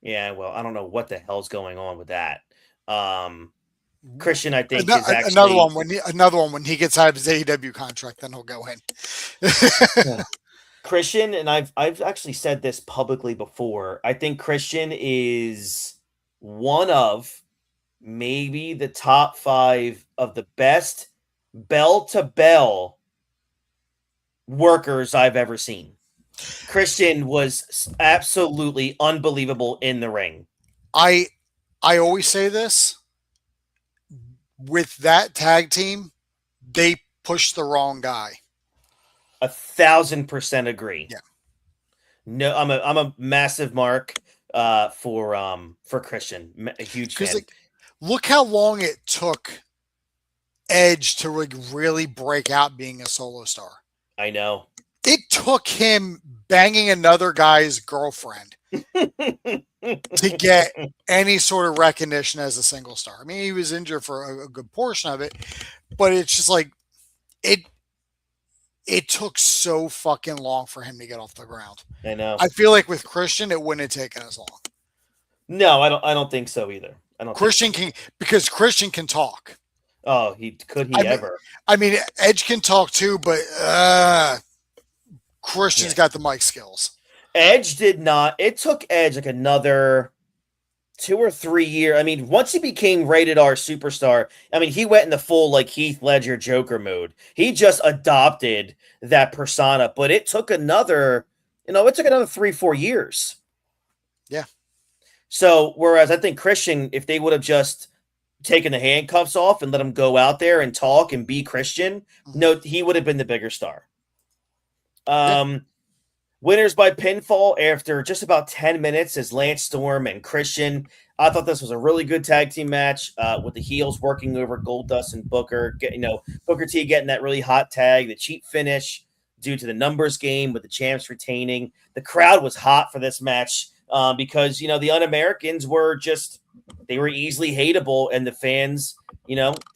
Yeah, well, I don't know what the hell's going on with that. Christian, I think, is actually another one when he gets out of his AEW contract, then he'll go in. Christian, and I've actually said this publicly before. I think Christian is one of maybe the top 5 of the best bell-to-bell workers I've ever seen. Christian was absolutely unbelievable in the ring. I always say this. With that tag team, they pushed the wrong guy. 1,000% agree. Yeah. No, I'm a massive mark for Christian. A huge fan. Like, look how long it took Edge to really break out being a solo star. I know. It took him banging another guy's girlfriend to get any sort of recognition as a single star. I mean, he was injured for a good portion of it, but it's just like it took so fucking long for him to get off the ground. I know. I feel like with Christian, it wouldn't have taken as long. No, I don't think so either. Christian because Christian can talk. Oh, could he ever? I mean, Edge can talk too, but Christian's got the mic skills. Edge did not. It took Edge like another 2 or 3 years. I mean, once he became rated R superstar, I mean, he went in the full like Heath Ledger Joker mode. He just adopted that persona, but it took another 3-4 years. Yeah. So, whereas I think Christian, if they would have just taken the handcuffs off and let him go out there and talk and be Christian, no, he would have been the bigger star. Winners by pinfall after just about 10 minutes is Lance Storm and Christian. I thought this was a really good tag team match with the heels working over Goldust and Booker. Booker T getting that really hot tag, the cheap finish due to the numbers game with the champs retaining. The crowd was hot for this match because, the Un-Americans were they were easily hateable, and the fans,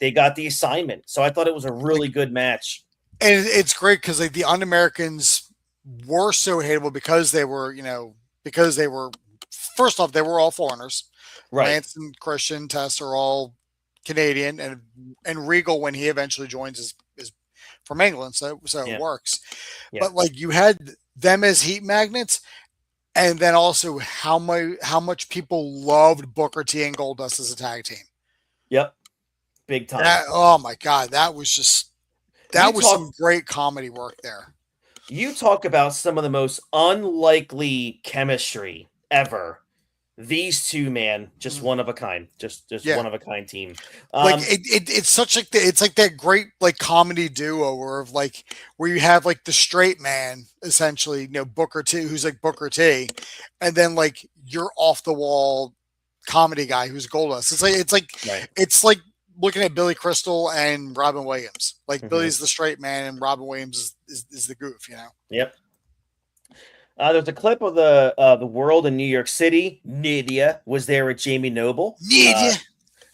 they got the assignment. So I thought it was a really good match. And it's great because the Un-Americans were so hateable because they were, first off, they were all foreigners. Right. Lance and Christian, Test are all Canadian, and Regal, when he eventually joins, is from England, so it works. Yeah. But you had them as heat magnets, and then also how much people loved Booker T and Goldust as a tag team. Yep, big time. Oh my God, that was some great comedy work there. You talk about some of the most unlikely chemistry ever. These two, man, just one of a kind, just one of a kind team. It's such it's like that great comedy duo where you have the straight man essentially, Booker T, who's like Booker T, and then your off the wall comedy guy who's Goldust. It's like looking at Billy Crystal and Robin Williams. Like Mhm. Billy's the straight man and Robin Williams is the goof, Yep. There's a clip of the World in New York City. Nydia was there with Jamie Noble. Nydia.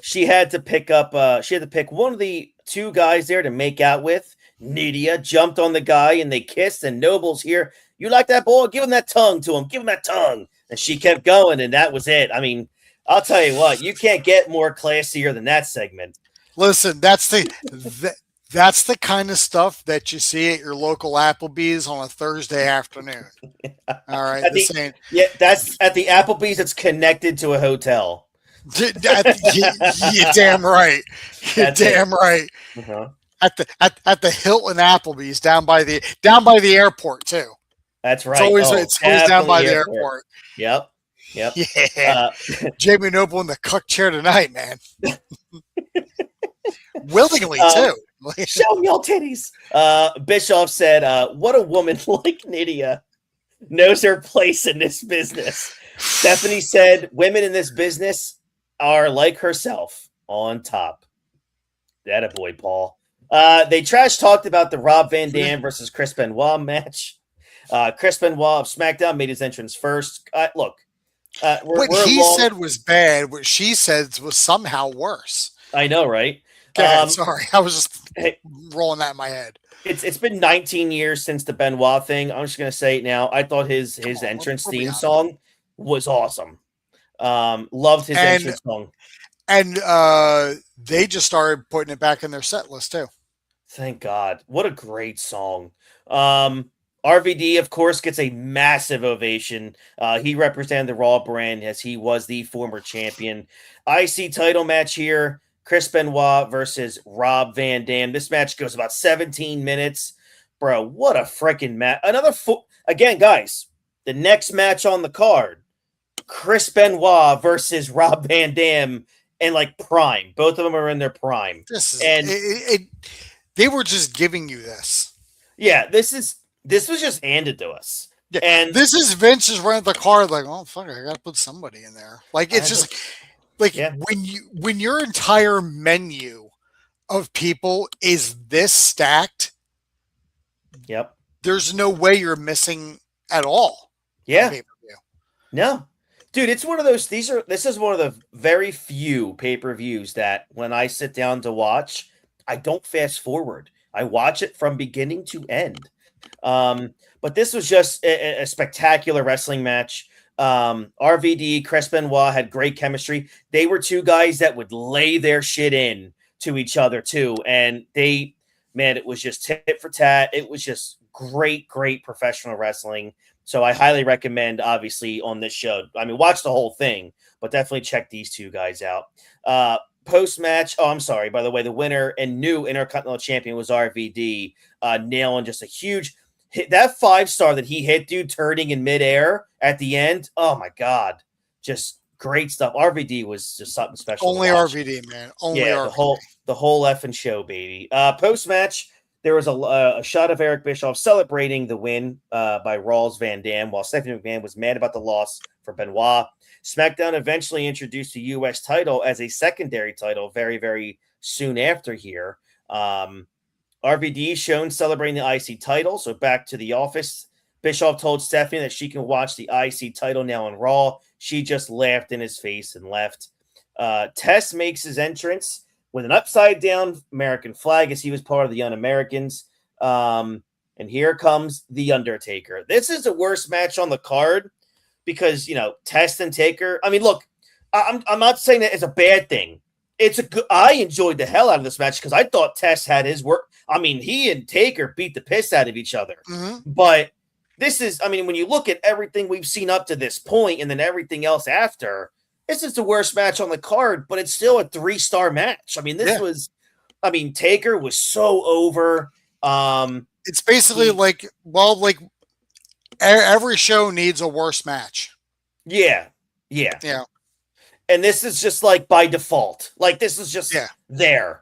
She had to pick one of the two guys there to make out with. Nydia jumped on the guy and they kissed, and Noble's here. You like that boy? Give him that tongue to him. Give him that tongue. And she kept going, and that was it. I mean, I'll tell you what, you can't get more classier than that segment. Listen, that's the kind of stuff that you see at your local Applebee's on a Thursday afternoon. All right. That's at the Applebee's that's connected to a hotel. You're damn right. You're damn right. Uh-huh. At the Hilton Applebee's down by the airport too. That's right. It's always down by the airport. Yep. Yeah. Jamie Noble in the cuck chair tonight, man. Willingly too. Show me your titties. Bischoff said, what a woman like Nydia knows her place in this business. Stephanie said, women in this business are like herself, on top. That a boy, Paul. They trash talked about the Rob Van Dam versus Chris Benoit match. Chris Benoit of SmackDown made his entrance first. Look, what he said was bad. What she said was somehow worse. I know, right? Sorry, I was just rolling that in my head. It's been 19 years since the Benoit thing. I'm just gonna say it now. I thought his entrance theme song was awesome. Loved his entrance song. And they just started putting it back in their set list too. Thank God. What a great song. RVD, of course, gets a massive ovation. He represented the Raw brand as he was the former champion. IC title match here. Chris Benoit versus Rob Van Dam. This match goes about 17 minutes. Bro, what a freaking match. Again, guys, the next match on the card, Chris Benoit versus Rob Van Dam and like prime. Both of them are in their prime. They were just giving you this. Yeah, this was just handed to us. Yeah, and this is Vince just running the card like, oh fuck, I gotta put somebody in there. Like it's just like when your entire menu of people is this stacked. Yep. There's no way you're missing at all. Yeah. No. Dude, it's one of those. This is one of the very few pay-per-views that when I sit down to watch, I don't fast forward. I watch it from beginning to end. But this was just a spectacular wrestling match. RVD, Chris Benoit had great chemistry. They were two guys that would lay their shit in to each other too. And it was just tit for tat. It was just great professional wrestling. So I highly recommend, obviously, on this show. I mean, watch the whole thing, but definitely check these two guys out. Post-match, I'm sorry, by the way, the winner and new Intercontinental Champion was RVD, nailing just a huge hit. That 5-star that he hit, dude, turning in midair at the end. Oh, my God. Just great stuff. RVD was just something special. Only RVD, man. Only RVD. The whole effing show, baby. Post-match, there was a shot of Eric Bischoff celebrating the win by Rawls Van Dam, while Stephanie McMahon was mad about the loss for Benoit. SmackDown eventually introduced the U.S. title as a secondary title very, very soon after here. RVD shown celebrating the IC title, so back to the office. Bischoff told Stephanie that she can watch the IC title now on Raw. She just laughed in his face and left. Test makes his entrance with an upside-down American flag as he was part of the Un-Americans. And here comes The Undertaker. This is the worst match on the card because, Test and Taker. I mean, look, I'm not saying that it's a bad thing. I enjoyed the hell out of this match because I thought Test had his work. I mean, he and Taker beat the piss out of each other. Mm-hmm. But this is, when you look at everything we've seen up to this point and then everything else after, this is the worst match on the card, but it's still a 3-star match. Taker was so over. It's basically every show needs a worse match. Yeah. And this is just like by default. Like this is just there.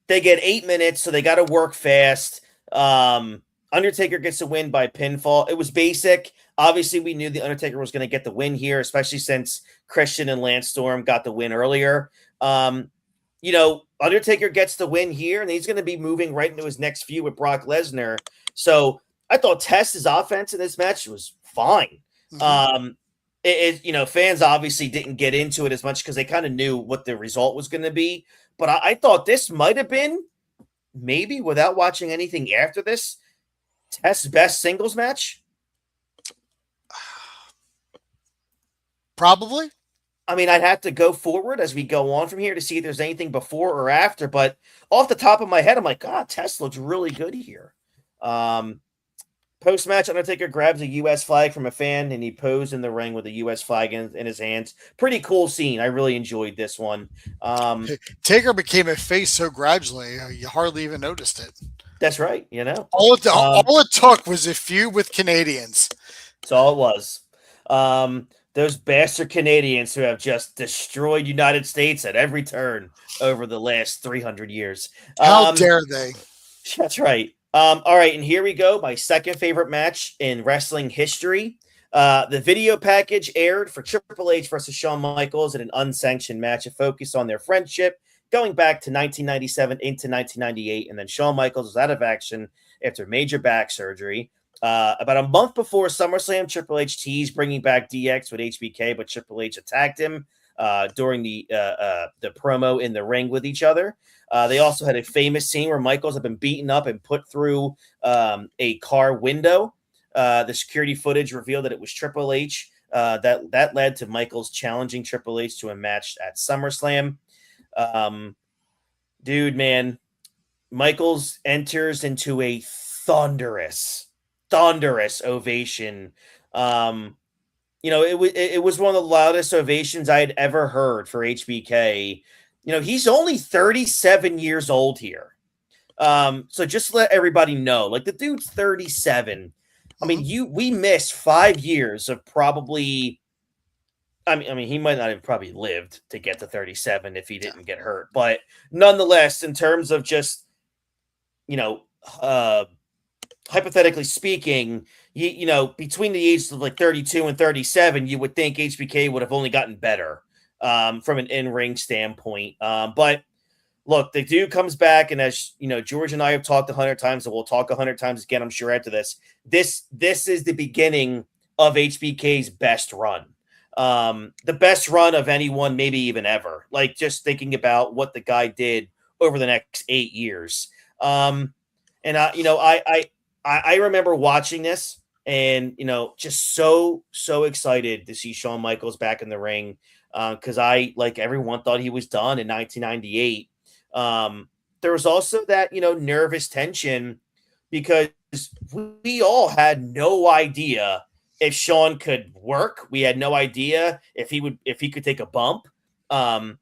They get 8 minutes, so they got to work fast. Undertaker gets a win by pinfall. It was basic. Obviously, we knew the Undertaker was going to get the win here, especially since Christian and Lance Storm got the win earlier. Undertaker gets the win here, and he's going to be moving right into his next feud with Brock Lesnar. So I thought Test's offense in this match was fine. Fans obviously didn't get into it as much because they kind of knew what the result was going to be. But I thought this might have been, maybe without watching anything after this, Test's best singles match. Probably. I mean, I'd have to go forward as we go on from here to see if there's anything before or after. But off the top of my head, I'm like, God, Test looks really good here. Post-match, Undertaker grabs a U.S. flag from a fan, and he posed in the ring with a U.S. flag in his hands. Pretty cool scene. I really enjoyed this one. Taker became a face so gradually, you hardly even noticed it. That's right. All it took was a feud with Canadians. That's all it was. Those bastard Canadians who have just destroyed United States at every turn over the last 300 years. How dare they? That's right. All right, and here we go. My second favorite match in wrestling history. The video package aired for Triple H versus Shawn Michaels in an unsanctioned match, a focus on their friendship going back to 1997 into 1998, and then Shawn Michaels was out of action after major back surgery. About a month before SummerSlam, Triple H teased bringing back DX with HBK, but Triple H attacked him during the promo in the ring with each other. They also had a famous scene where Michaels had been beaten up and put through a car window. The security footage revealed that it was Triple H. That led to Michaels challenging Triple H to a match at SummerSlam. Dude, man, Michaels enters into a thunderous ovation. It was one of the loudest ovations I had ever heard for HBK. He's only 37 years old here. So just let everybody know, like, the dude's 37. I mean, we missed 5 years of probably, I mean, he might not have probably lived to get to 37 if he didn't get hurt. But nonetheless, in terms of just, hypothetically speaking, between the ages of like 32 and 37, you would think HBK would have only gotten better from an in-ring standpoint. But look, the dude comes back, and as George and I have talked 100 times, and we'll talk 100 times again, I'm sure, after this. This is the beginning of HBK's best run. The best run of anyone, maybe even ever. Like, just thinking about what the guy did over the next 8 years. I remember watching this and, just so excited to see Shawn Michaels back in the ring because I, like everyone, thought he was done in 1998. There was also that, nervous tension because we all had no idea if Shawn could work. We had no idea if he could take a bump. I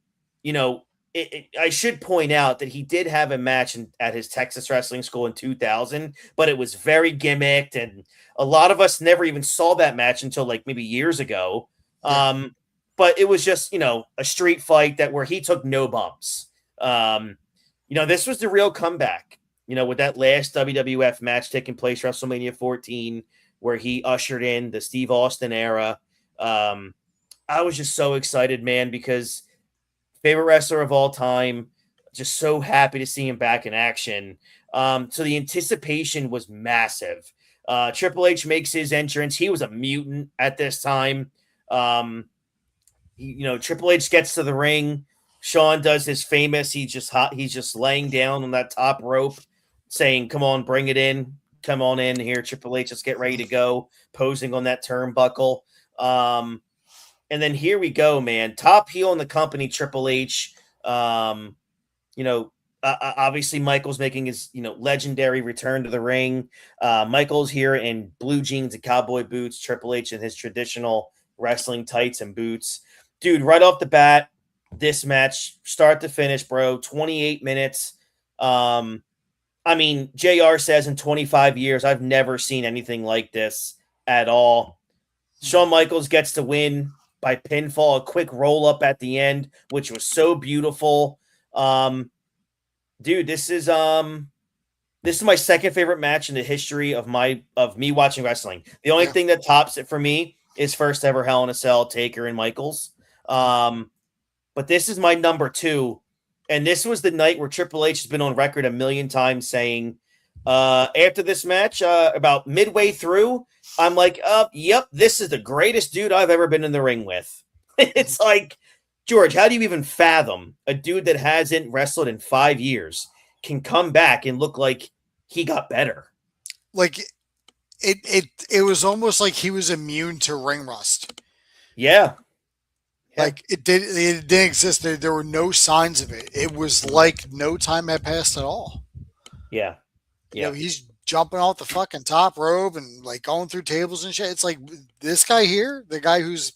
should point out that he did have a match at his Texas wrestling school in 2000, but it was very gimmicked, and a lot of us never even saw that match until like maybe years ago. But it was just, a street fight where he took no bumps. This was the real comeback, with that last WWF match taking place, WrestleMania 14, where he ushered in the Steve Austin era. I was just so excited, man, because favorite wrestler of all time, just so happy to see him back in action. So the anticipation was massive. Triple H makes his entrance. He was a mutant at this time. Triple H gets to the ring. Shawn does his famous, he's just laying down on that top rope saying, "Come on, bring it in. Come on in here, Triple H. Let's get ready to go." Posing on that turnbuckle. And then here we go, man. Top heel in the company, Triple H. Obviously Michaels making his, legendary return to the ring. Michaels here in blue jeans and cowboy boots. Triple H in his traditional wrestling tights and boots. Dude, right off the bat, this match, start to finish, bro, 28 minutes. JR says in 25 years, I've never seen anything like this at all. Shawn Michaels gets to win by pinfall, a quick roll up at the end, which was so beautiful. Dude, this is my second favorite match in the history of me watching wrestling. The only thing that tops it for me is first ever Hell in a Cell, Taker and Michaels. But this is my number 2. And this was the night where Triple H has been on record a million times saying, after this match, about midway through, I'm like, yep, this is the greatest dude I've ever been in the ring with. It's like, George, how do you even fathom a dude that hasn't wrestled in 5 years can come back and look like he got better? Like it was almost like he was immune to ring rust. Yeah. Like it didn't exist. There were no signs of it. It was like no time had passed at all. Yeah. You know, he's jumping off the fucking top rope and like going through tables and shit. It's like this guy here, the guy whose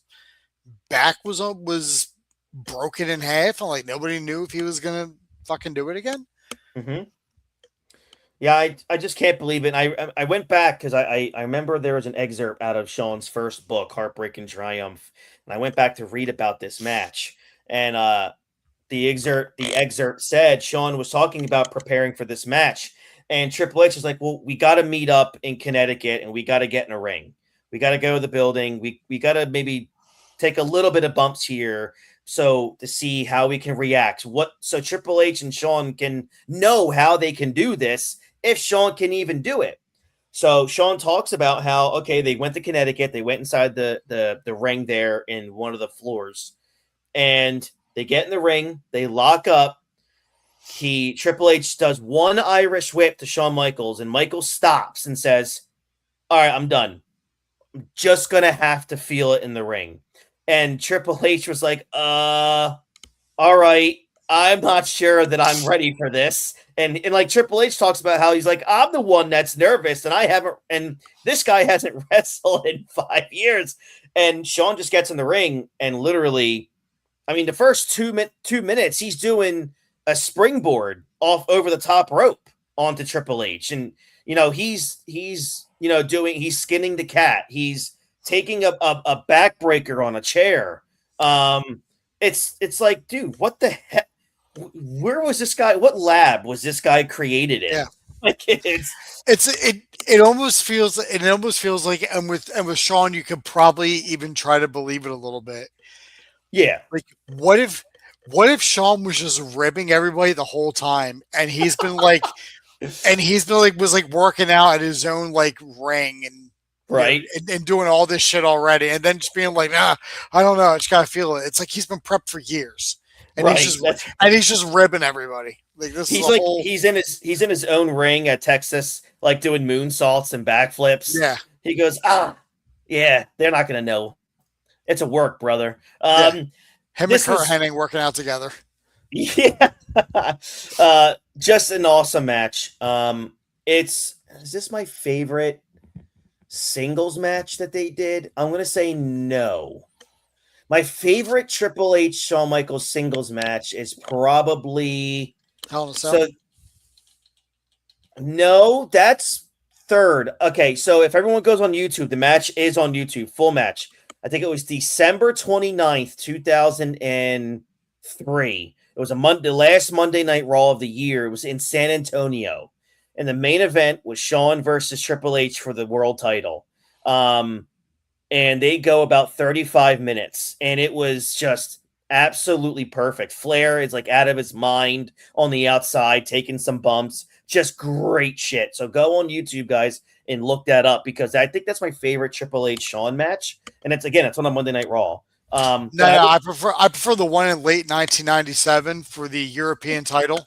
back was broken in half, and like nobody knew if he was gonna fucking do it again. Mm-hmm. Yeah, I just can't believe it. I went back because I remember there was an excerpt out of Shawn's first book, Heartbreak and Triumph, and I went back to read about this match. And the excerpt said Shawn was talking about preparing for this match, and Triple H is like, "Well, we got to meet up in Connecticut, and we got to get in a ring. We got to go to the building. We got to maybe take a little bit of bumps here." So to see how we can react, so Triple H and Shawn can know how they can do this if Shawn can even do it. So Shawn talks about how, okay, they went to Connecticut, they went inside the ring there in one of the floors, and they get in the ring, they lock up. Triple H does one Irish whip to Shawn Michaels, and Michaels stops and says, "All right, I'm done. I'm just gonna have to feel it in the ring." And Triple H was like, all right, I'm not sure that I'm ready for this. And like Triple H talks about how he's like, I'm the one that's nervous, and this guy hasn't wrestled in 5 years. And Shawn just gets in the ring and literally, I mean, the first 2 minutes, he's doing a springboard off over the top rope onto Triple H. And, you know, he's skinning the cat. He's taking a backbreaker on a chair. It's like, dude, what the heck? Where was this guy? What lab was this guy created in? Yeah. Like it almost feels like, and with Shawn, you could probably even try to believe it a little bit. Yeah. Like, what if Shawn was just ribbing everybody the whole time, and he's been like, was like working out at his own like ring and. Right. You know, and doing all this shit already, and then just being like, nah, I don't know, I just gotta feel it. It's like he's been prepped for years, and he's just ribbing everybody. Like this he's like he's in his own ring at Texas, like doing moonsaults and backflips. Yeah. He goes, yeah, they're not gonna know. It's a work, brother. Him and Kurt Hennig working out together. Yeah. Just an awesome match. Is this my favorite singles match that they did? I'm going to say no. My favorite Triple H Shawn Michaels singles match is probably no, that's third. Okay, so if everyone goes on YouTube, the match is on YouTube, full match. I think it was December 29th, 2003. It was the last Monday Night Raw of the year. It was in San Antonio. And the main event was Shawn versus Triple H for the world title. And they go about 35 minutes. And it was just absolutely perfect. Flair is like out of his mind on the outside, taking some bumps. Just great shit. So go on YouTube, guys, and look that up, because I think that's my favorite Triple H Shawn match. And it's on a Monday Night Raw. I prefer the one in late 1997 for the European title.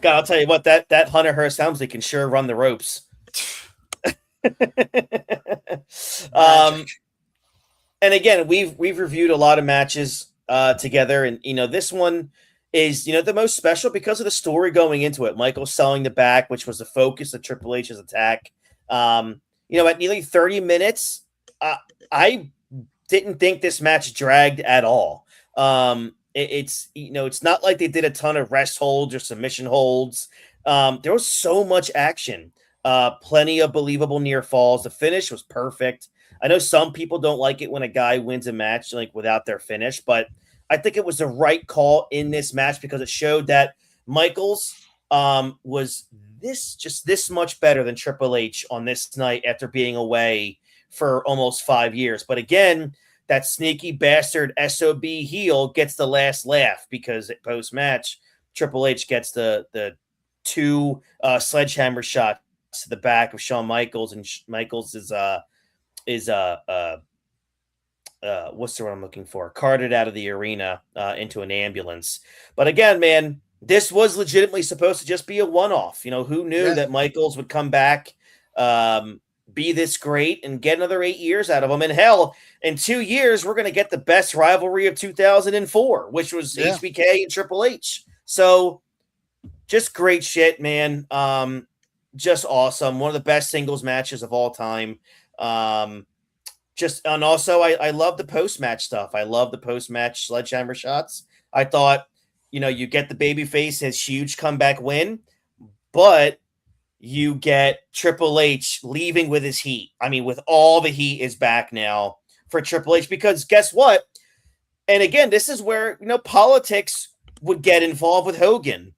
God, I'll tell you what, that Hunter Hearst Helmsley can sure run the ropes. And again, we've reviewed a lot of matches together, and this one is the most special because of the story going into it. Michael selling the back, which was the focus of Triple H's attack. At nearly 30 minutes, I didn't think this match dragged at all. It's not like they did a ton of rest holds or submission holds. There was so much action, plenty of believable near falls. The finish was perfect. I know some people don't like it when a guy wins a match like without their finish, but I think it was the right call in this match because it showed that Michaels was this much better than Triple H on this night after being away for almost 5 years. But again, that sneaky bastard SOB heel gets the last laugh because post match Triple H gets the two sledgehammer shots to the back of Shawn Michaels, and Michaels is what's the word I'm looking for? Carted out of the arena into an ambulance. But again, man, this was legitimately supposed to just be a one-off. Who knew that Michaels would come back, be this great, and get another 8 years out of him? And hell, in 2 years, we're going to get the best rivalry of 2004, which was HBK and Triple H. So just great shit, man. Just awesome. One of the best singles matches of all time. And also I love the post-match stuff. I love the post-match sledgehammer shots. I thought, you get the babyface, his huge comeback win, but you get Triple H leaving with his heat. I mean, with all the heat is back now for Triple H, because guess what? And again, this is where, politics would get involved with Hogan.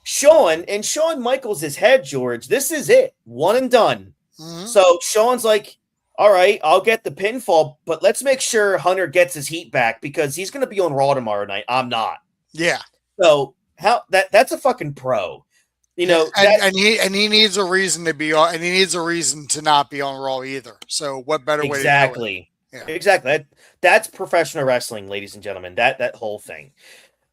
Shawn Michaels' head, George, this is it. One and done. Mm-hmm. So Shawn's like, all right, I'll get the pinfall, but let's make sure Hunter gets his heat back because he's going to be on Raw tomorrow night. I'm not. Yeah. So that's a fucking pro. And he needs a reason to be on, and he needs a reason to not be on Raw either. So what better way to do it? Yeah. Exactly. That's professional wrestling, ladies and gentlemen. That whole thing.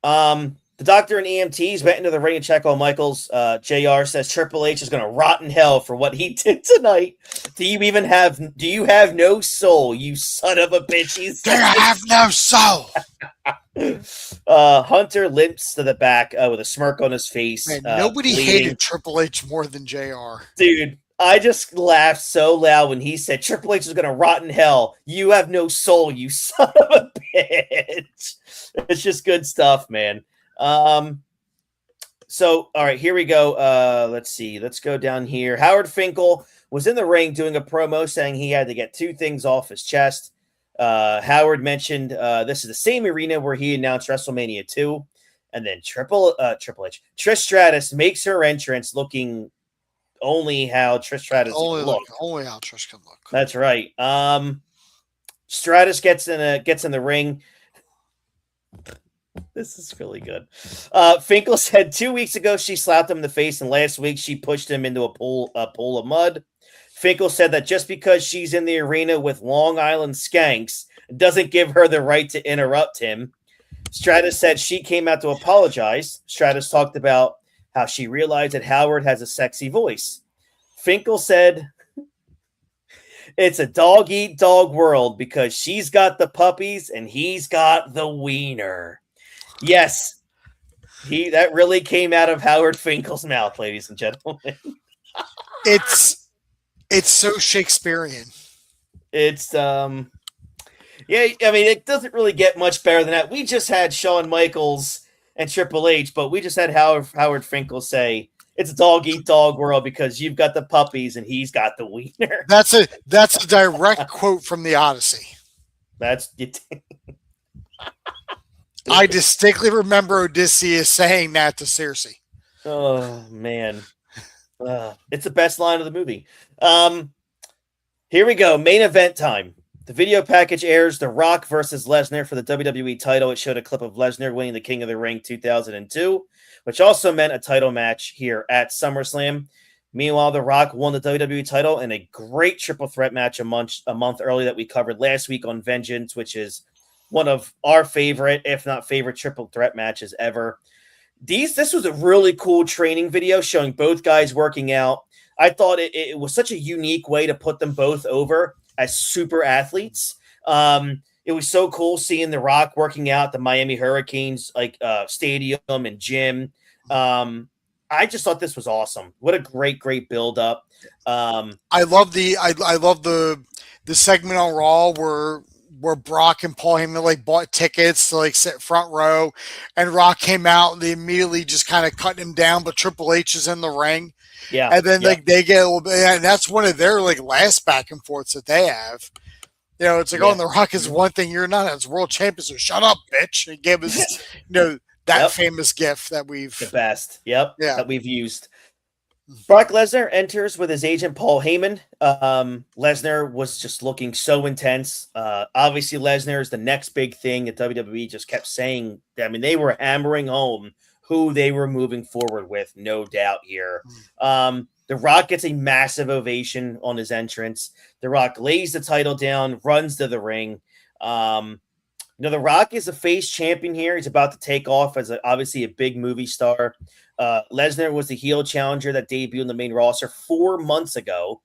The doctor and EMTs went into the ring and checked on Michaels. JR says Triple H is going to rot in hell for what he did tonight. Do you have no soul, you son of a bitch? Do you have no soul? Hunter limps to the back with a smirk on his face. Man, nobody hated Triple H more than JR. Dude, I just laughed so loud when he said Triple H is going to rot in hell. You have no soul, you son of a bitch. It's just good stuff, man. So, all right, here we go. Let's see. Let's go down here. Howard Finkel was in the ring doing a promo saying he had to get two things off his chest. Howard mentioned this is the same arena where he announced WrestleMania 2. And then Triple H. Trish Stratus makes her entrance looking only how Trish Stratus can look. Only how Trish can look. That's right. Stratus gets in the ring. This is really good. Finkel said 2 weeks ago she slapped him in the face, and last week she pushed him into a pool of mud. Finkel said that just because she's in the arena with Long Island skanks doesn't give her the right to interrupt him. Stratus said she came out to apologize. Stratus talked about how she realized that Howard has a sexy voice. Finkel said it's a dog-eat-dog world because she's got the puppies and he's got the wiener. Yes, that really came out of Howard Finkel's mouth, ladies and gentlemen. It's so Shakespearean. It's yeah, I mean, it doesn't really get much better than that. We just had Shawn Michaels and Triple H, but we just had Howard Finkel say it's a dog-eat-dog world because you've got the puppies and he's got the wiener. That's a direct quote from the Odyssey. I distinctly remember Odysseus saying that to Circe. Oh, man. It's the best line of the movie. Here we go. Main event time. The video package airs The Rock versus Lesnar for the WWE title. It showed a clip of Lesnar winning the King of the Ring 2002, which also meant a title match here at SummerSlam. Meanwhile, The Rock won the WWE title in a great triple threat match a month early that we covered last week on Vengeance, which is one of our favorite, if not favorite, triple threat matches ever. This was a really cool training video showing both guys working out. I thought it was such a unique way to put them both over as super athletes. It was so cool seeing The Rock working out at the Miami Hurricanes stadium and gym. I just thought this was awesome. What a great build up. I love the segment on Raw where Brock and Paul Heyman bought tickets to sit front row, and Rock came out and they immediately just kind of cut him down, but Triple H is in the ring. Yeah. And then they get a little bit, and that's one of their last back and forths that they have. It's oh, and The Rock is one thing, you're not as world champion, so shut up, bitch. And give us that famous gif that we've the best. Yep. Yeah. That we've used. Brock Lesnar enters with his agent Paul Heyman. Lesnar was just looking so intense. Obviously, Lesnar is the next big thing that WWE just kept saying. I mean, they were hammering home who they were moving forward with, no doubt here. The Rock gets a massive ovation on his entrance. The Rock lays the title down, runs to the ring. The Rock is a face champion here. He's about to take off as obviously a big movie star. Lesnar was the heel challenger that debuted in the main roster 4 months ago.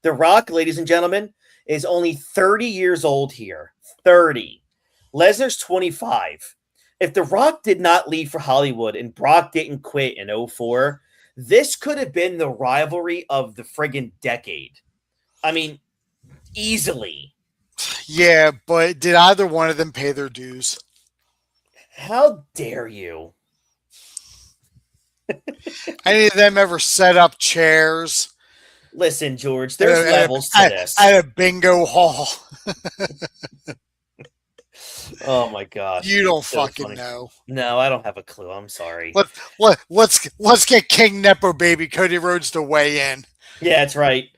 The Rock, ladies and gentlemen, is only 30 years old here. 30. Lesnar's 25. If The Rock did not leave for Hollywood and Brock didn't quit in 2004, this could have been the rivalry of the friggin' decade. I mean, easily. Yeah, but did either one of them pay their dues? How dare you? Any of them ever set up chairs? Listen, George, there's levels to this. At a bingo hall. Oh my gosh. You don't so fucking funny. know. No, I don't have a clue. I'm sorry. Let's get King Nepo Baby Cody Rhodes to weigh in. Yeah, that's right.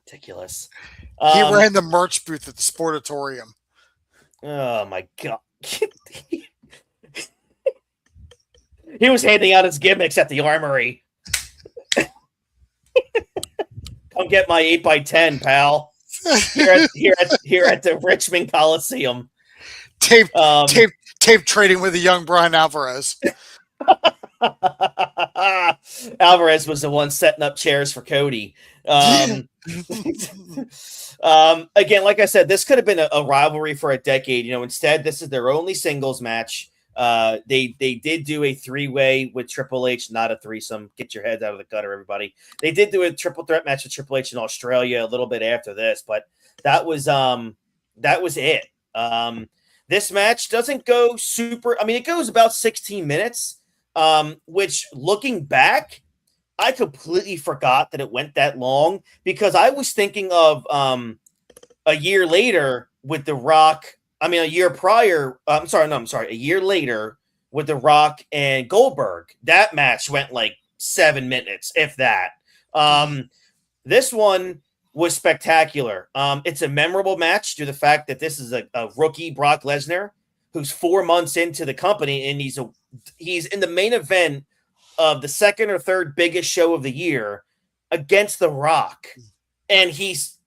Ridiculous. He ran the merch booth at the Sportatorium. Oh my god. He was handing out his gimmicks at the Armory. Come get my 8x10, pal. Here at the Richmond Coliseum. Tape trading with the young Brian Alvarez. Alvarez was the one setting up chairs for Cody. Again, like I said, this could have been a rivalry for a decade. Instead, this is their only singles match. They did do a 3-way with Triple H, not a threesome. Get your heads out of the gutter, everybody. They did do a triple threat match with Triple H in Australia a little bit after this, but that was it. This match doesn't go super. I mean, it goes about 16 minutes, which looking back, I completely forgot that it went that long because I was thinking of a year later with The Rock. I mean, a year prior. A year later with The Rock and Goldberg. That match went like 7 minutes, if that. This one was spectacular. It's a memorable match due to the fact that this is a rookie Brock Lesnar who's 4 months into the company, and he's in the main event of the second or third biggest show of the year against The Rock, and he's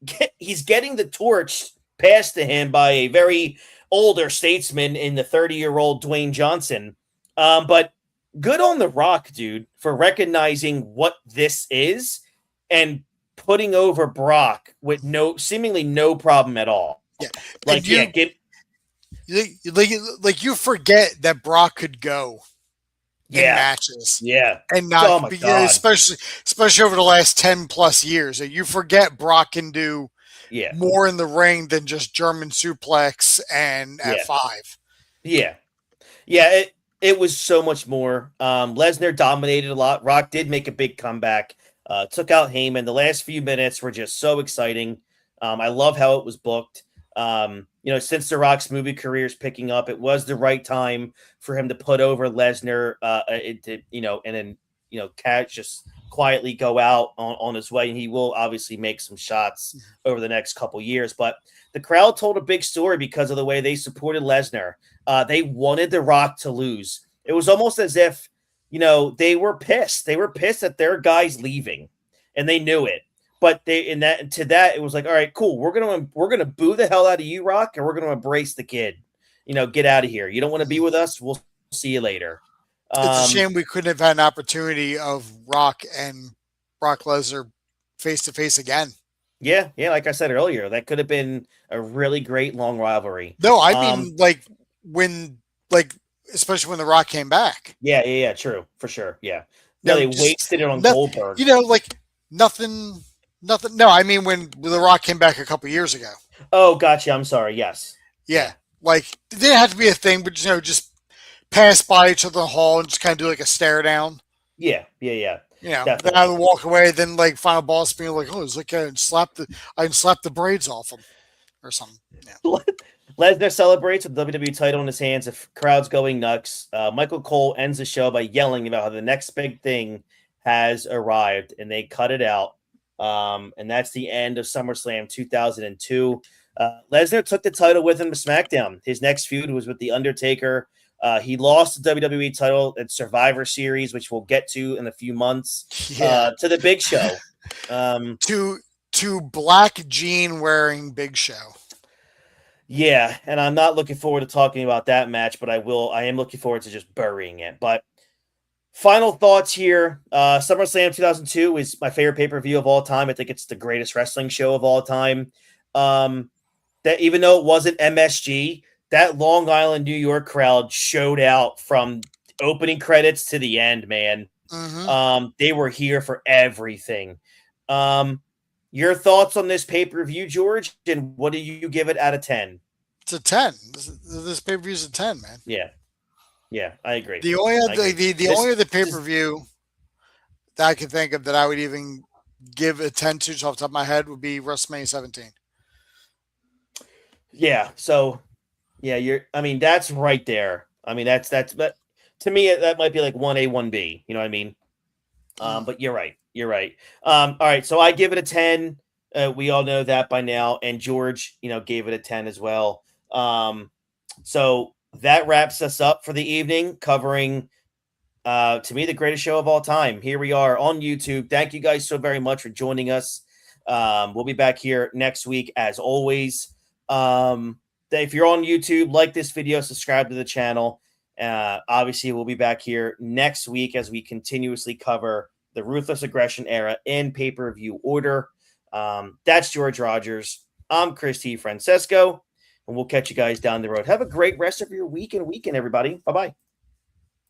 getting the torch passed to him by a very older statesman in the 30-year-old Dwayne Johnson. But good on The Rock, dude, for recognizing what this is and putting over Brock with seemingly no problem at all. Yeah. You forget that Brock could go in matches. Yeah. And not especially over the last 10 plus years. You forget Brock can do more in the ring than just German suplex and F5. Yeah. Yeah, it was so much more. Lesnar dominated a lot. Rock did make a big comeback. Took out Heyman. The last few minutes were just so exciting. I love how it was booked. Since The Rock's movie career is picking up, it was the right time for him to put over Lesnar, and then Cat just quietly go out on his way. And he will obviously make some shots over the next couple years. But the crowd told a big story because of the way they supported Lesnar. They wanted The Rock to lose. It was almost as if, they were pissed. They were pissed that their guy's leaving, and they knew it. But it was like, all right, cool. We're gonna boo the hell out of you, Rock, and we're gonna embrace the kid. Get out of here. You don't want to be with us. We'll see you later. It's a shame we couldn't have had an opportunity of Rock and Brock Lesnar face to face again. Yeah. Like I said earlier, that could have been a really great long rivalry. No, I mean especially when The Rock came back. Yeah, true, for sure. Yeah. No, they wasted it on Goldberg. Nothing. No, I mean when The Rock came back a couple years ago. Oh, gotcha. I'm sorry. Yes. Yeah, it didn't have to be a thing, but just pass by each other in the hall and just kind of do like a stare down. Yeah. Then I would walk away. Then final boss being like, "Oh, it's like I can slap the braids off him or something." Yeah. Lesnar celebrates with the WWE title in his hands. The crowd's going nuts. Michael Cole ends the show by yelling about how the next big thing has arrived, and they cut it out. And that's the end of SummerSlam 2002. Lesnar took the title with him to SmackDown. His next feud was with The Undertaker. He lost the WWE title at Survivor Series, which we'll get to in a few months, to the Big Show. To black jean wearing Big Show. Yeah, and I'm not looking forward to talking about that match, but I am looking forward to just burying it. But final thoughts here. SummerSlam 2002 is my favorite pay-per-view of all time. I think it's the greatest wrestling show of all time. That even though it wasn't MSG, that Long Island, New York crowd showed out from opening credits to the end, man. Mm-hmm. They were here for everything. Your thoughts on this pay-per-view, George, and what do you give it out of 10? It's a 10. This pay-per-view is a 10, man. Yeah, I agree. The only other pay-per-view that I can think of that I would even give a 10 to off the top of my head would be WrestleMania 17. Yeah, so that's right there. I mean, that's but to me that might be like 1A, 1B, you know what I mean? But you're right. All right, so I give it a 10. We all know that by now, and George, gave it a 10 as well. So that wraps us up for the evening, covering to me the greatest show of all time. Here we are on YouTube. Thank you guys so very much for joining us. We'll be back here next week as always. If you're on YouTube, like this video, subscribe to the channel. Obviously, we'll be back here next week as we continuously cover the Ruthless Aggression Era in pay-per-view order. That's George Rogers. I'm Chris T. Francesco, and we'll catch you guys down the road. Have a great rest of your week and weekend, everybody. Bye-bye.